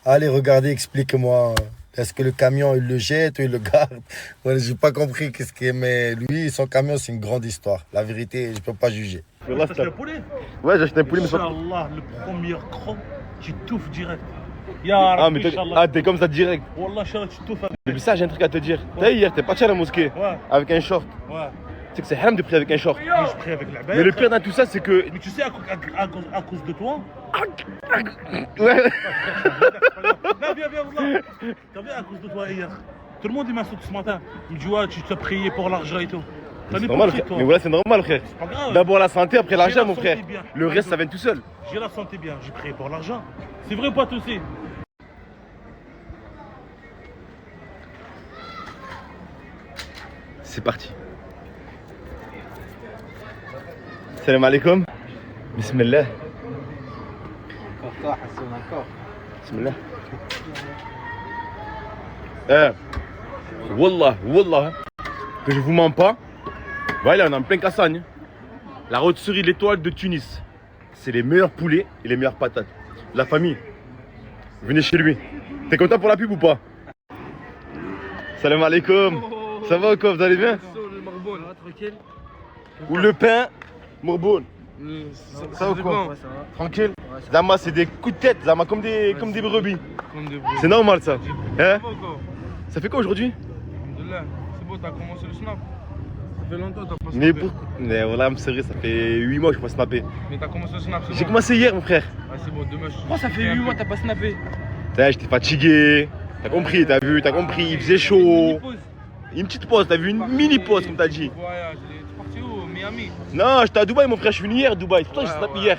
Allez, regardez, explique-moi. Est-ce que le camion, il le jette ou il le garde? Ouais, j'ai pas compris qu'est-ce qu'il est. Mais lui, son camion, c'est une grande histoire. La vérité, je peux pas juger. Tu as acheté un poulet? Ouais, j'ai acheté un poulet, mais Inch'Allah, le premier croc, tu touffes direct. Ah, mais t'es comme ça direct. Wallah, tu touffes. Mais ça, j'ai un truc à te dire. T'as hier, t'es parti à la mosquée avec un short. Ouais. Tu sais que c'est haram de prier avec un short. Oui, je prie avec la bête. Mais le pire dans tout ça, c'est que. Mais tu sais, à cause de toi. Ouais. Viens, Wallah. T'as vu, à cause de toi hier. Tout le monde il m'insulte ce matin. Il me dit, ouais, tu t'as prié pour l'argent et tout. C'est normal, frère. Mais voilà, c'est normal, frère. D'abord la santé, après l'argent, mon frère. Le reste, ça vient tout seul. J'ai la santé bien, j'ai prié pour l'argent. C'est vrai ou pas, toi aussi? C'est parti. Salam alaikum. Bismillah. Bismillah. Wallah, que je vous mens pas. Voilà, on est en plein Cassagne. La rôtisserie L'Étoile de Tunis. C'est les meilleurs poulets et les meilleures patates. La famille, venez chez lui. T'es content pour la pub ou pas? Salam alaikum. Ça va ou quoi, vous allez bien? Ou le pain, Morboune. Ça va quoi? Tranquille. Zama, c'est des coups de tête, Zama, comme des brebis. C'est normal ça. Hein? Ça fait quoi aujourd'hui? C'est beau, t'as commencé le snap. Ça fait longtemps t'as pas snappé. Mais voilà, me sérieux, ça fait 8 mois que je n'ai pas snappé. Mais t'as commencé le snap, c'est bon. J'ai commencé hier, mon frère. Ah, c'est bon, demain je... Pourquoi ça fait 8 mois que t'as pas snappé? J'étais fatigué. T'as compris, t'as compris, il faisait chaud. Une petite pause, t'as vu, une mini pause comme t'as dit. Voyage, t'es parti où? Miami? Non, j'étais à Dubaï, mon frère, je suis venu hier à Dubaï. C'est pour ça que j'ai snappé hier.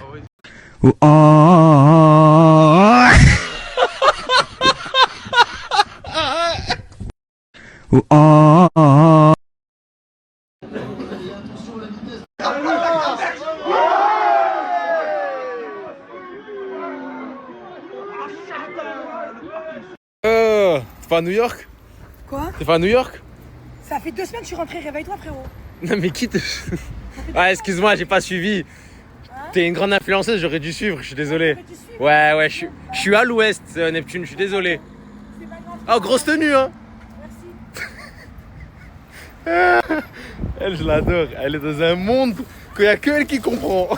T'es pas à New York? Quoi? T'es pas à New York? Ça fait 2 semaines que je suis rentré, réveille-toi frérot. Non mais quitte. Ah, excuse-moi, j'ai pas suivi. T'es une grande influenceuse, j'aurais dû suivre, je suis désolé. Ouais, je suis à l'ouest, Neptune, je suis désolé. Oh, grosse tenue, hein. Merci. Elle, je l'adore, elle est dans un monde qu'il n'y a que elle qui comprend.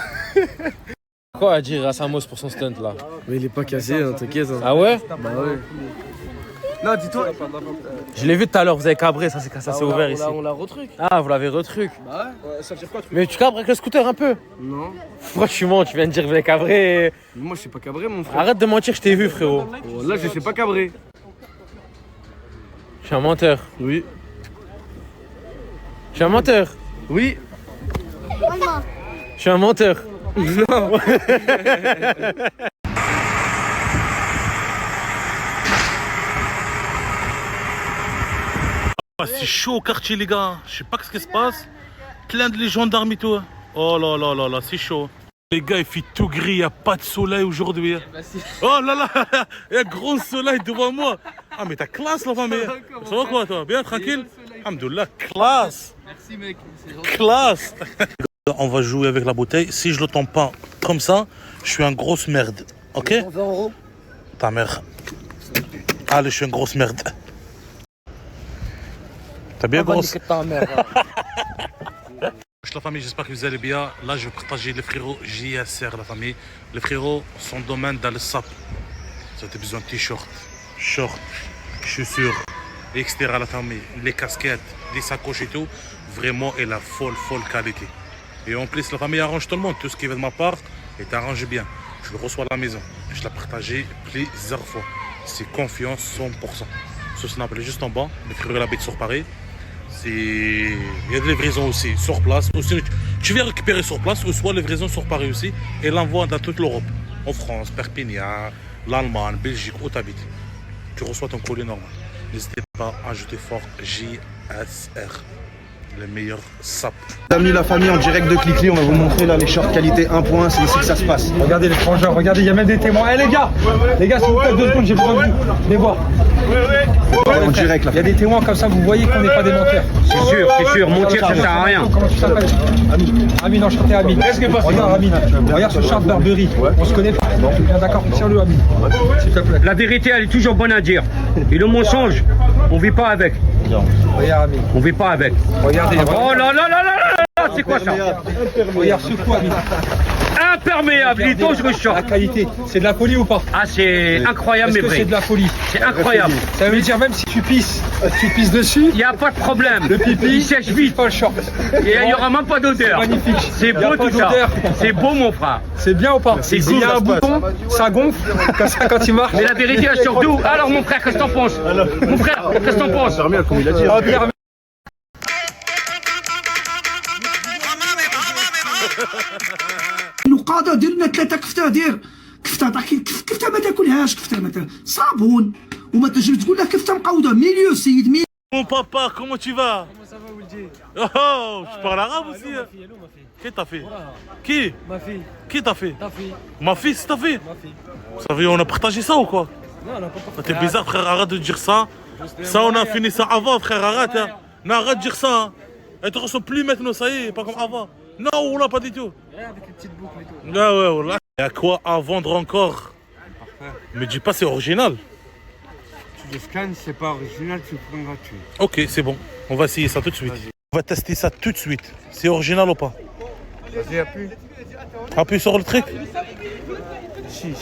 Quoi à dire à Samos pour son stunt là? Mais il est pas cassé, hein, t'inquiète. Hein. Ah ouais? Bah ouais. Non, dis-toi. Je l'ai vu tout à l'heure, vous avez cabré, ça s'est ouvert ici. On l'a retruc. Ah, vous l'avez retruc. Bah ouais, ça veut dire quoi? Mais tu cabres avec le scooter un peu? Non. Pourquoi tu mens? Tu viens de dire que vous avez cabré. Moi je sais pas cabrer mon frère. Arrête de mentir, je t'ai vu frérot. Là je sais pas cabrer. Je suis un menteur. Oui. Je suis un menteur. Oui. Je suis un menteur. Non. C'est chaud au quartier les gars, je sais pas ce qui se passe. Plein de gendarmes et tout. Oh là là, c'est chaud. Les gars, il fait tout gris, il n'y a pas de soleil aujourd'hui. Oh là là, il y a un grand soleil devant moi. Ah mais t'as classe la famille. Ça va quoi toi? Bien tranquille? Alhamdoulilah, classe. Merci mec. Classe. On va jouer avec la bouteille. Si je le tombe pas comme ça, je suis un grosse merde. Ok? 20 €. Ta mère. Allez, je suis une grosse merde. T'as bien grosse? La famille, j'espère que vous allez bien. Là, je vais partager les frérots JSR, la famille. Les frérots sont domaine dans le sap. Vous avez besoin de t-shirt, shorts, chaussures, etc. la famille. Les casquettes, les sacoches et tout. Vraiment, et la folle qualité. Et en plus, la famille arrange tout le monde. Tout ce qui vient de ma part est arrangé bien. Je le reçois à la maison. Je l'ai partagé plusieurs fois. C'est confiance 100%. Ce snap est juste en bas. Les frérots l'habitent sur Paris. Il y a des livraisons aussi sur place. Aussi, tu viens récupérer sur place ou soit livraison sur Paris aussi et l'envoi dans toute l'Europe. En France, Perpignan, l'Allemagne, Belgique, où tu habites. Tu reçois ton colis normal. N'hésitez pas à ajouter fort JSR. Les meilleurs sapes. Amis, la famille, en direct de Clickly, on va vous montrer là les shorts qualité 1 point, c'est ici que ça se passe. Regardez les frangins, regardez, il y a même des témoins. Eh les gars, s'il vous plaît, 2 secondes, j'ai besoin de vous. Venez voir. En direct là. Il y a des témoins comme ça, vous voyez qu'on n'est pas des menteurs. C'est sûr, mentir ça sert à rien. Comment tu t'appelles? Amine, enchanté Amine. Regarde Amine, regarde ce short Burberry. On se connaît pas. Bien d'accord, tiens-le Amine. S'il te plaît. La vérité, elle est toujours bonne à dire. Et le mensonge, on vit pas avec. Regarde Amine. On vit pas avec. Regardez. Oh là là là là là, c'est quoi ça? Regarde ce coup Amine. Imperméable, il est dangereux ce short. La qualité, c'est de la folie ou pas? Ah, c'est incroyable, mais Est-ce que vrai. c'est de la folie? C'est incroyable. Ça veut dire même si tu pisses dessus, il n'y a pas de problème. Le pipi, il sèche vite. Pas le short. Et il n'y aura même pas d'odeur. Magnifique. C'est beau tout ça. C'est beau mon frère. C'est bien ou pas? C'est S'il y a un cool, bouton, ça gonfle, comme ça quand il marche. Mais la vérité, elle sort d'où? Alors mon frère, qu'est-ce que t'en penses? Mon frère, qu'est-ce que t'en penses? Comme il a dit. الوقاده دير لنا 3 كفته، دير كفته تاع كفته ما تاكلهاش، كفته ما صابون، وما تجي تقول له كفته مقوده ميليو سيد ميليو. Mon papa, comment tu vas? Comment ça va Ouldi? Oh, je parle arabe aussi. Ma fille, hello ma fille. Qui t'a fait? Qui? Ma fille. Qui t'a fait? Ta fille. Ma fille, c'est ta fille? Ma fille. Vous savez, on a partagé ça ou quoi? Non, on n'a pas partagé. T'es bizarre, frère, arrête de dire ça. Ça, on a fini ça avant, frère, arrête. Hein. Non, arrête de dire ça. Hein. Elle te ressemble plus maintenant, ça y est, pas comme avant. Non, on l'a pas du tout. Avec les petites boucles et tout. Ah ouais, voilà. Il y a quoi à vendre encore? Me dis pas c'est original. Tu le scannes, c'est pas original, tu le prends gratuit. Ok, c'est bon. On va essayer ça tout de suite. On va tester ça tout de suite. C'est original ou pas? Vas-y, appuie. Appuie sur le truc. Si.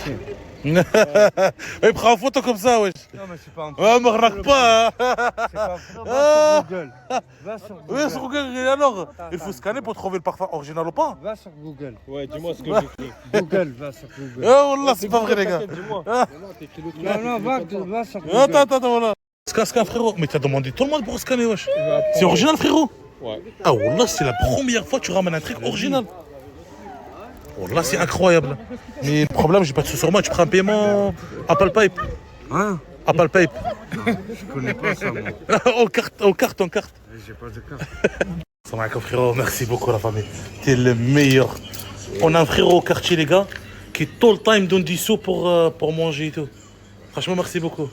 Il prend une photo comme ça, wesh. Non, mais c'est pas un Ouais, me remarque pas. C'est pas va sur Google. Va sur Google. Oui, sur Google, et alors? Il faut scanner pour trouver le parfum original ou pas? Va sur Google. Ouais, dis-moi ce que j'ai fait. Google, va sur Google. Oh là, c'est pas vrai, les gars. Non, va sur Google. Attends, voilà. Scan, frérot. Mais t'as demandé tout le monde pour scanner, wesh. C'est original, frérot? Ouais. Ah, wallah, c'est la première fois que tu ramènes un truc original. Wallah, c'est incroyable. Mais le problème, j'ai pas de sous sur moi. Tu prends un paiement Apple Pipe. Hein? Apple Pipe. Je connais pas ça, moi. En carte. J'ai pas de carte. Salam alaikum, frérot. Merci beaucoup, la famille. T'es le meilleur. On a un frérot au quartier, les gars, qui tout le temps il me donne des sous pour manger et tout. Franchement, merci beaucoup.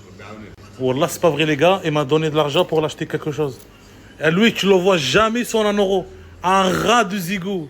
Wallah, c'est pas vrai, les gars. Il m'a donné de l'argent pour l'acheter quelque chose. Et lui, tu le vois jamais sans un euro. Un rat de zigot.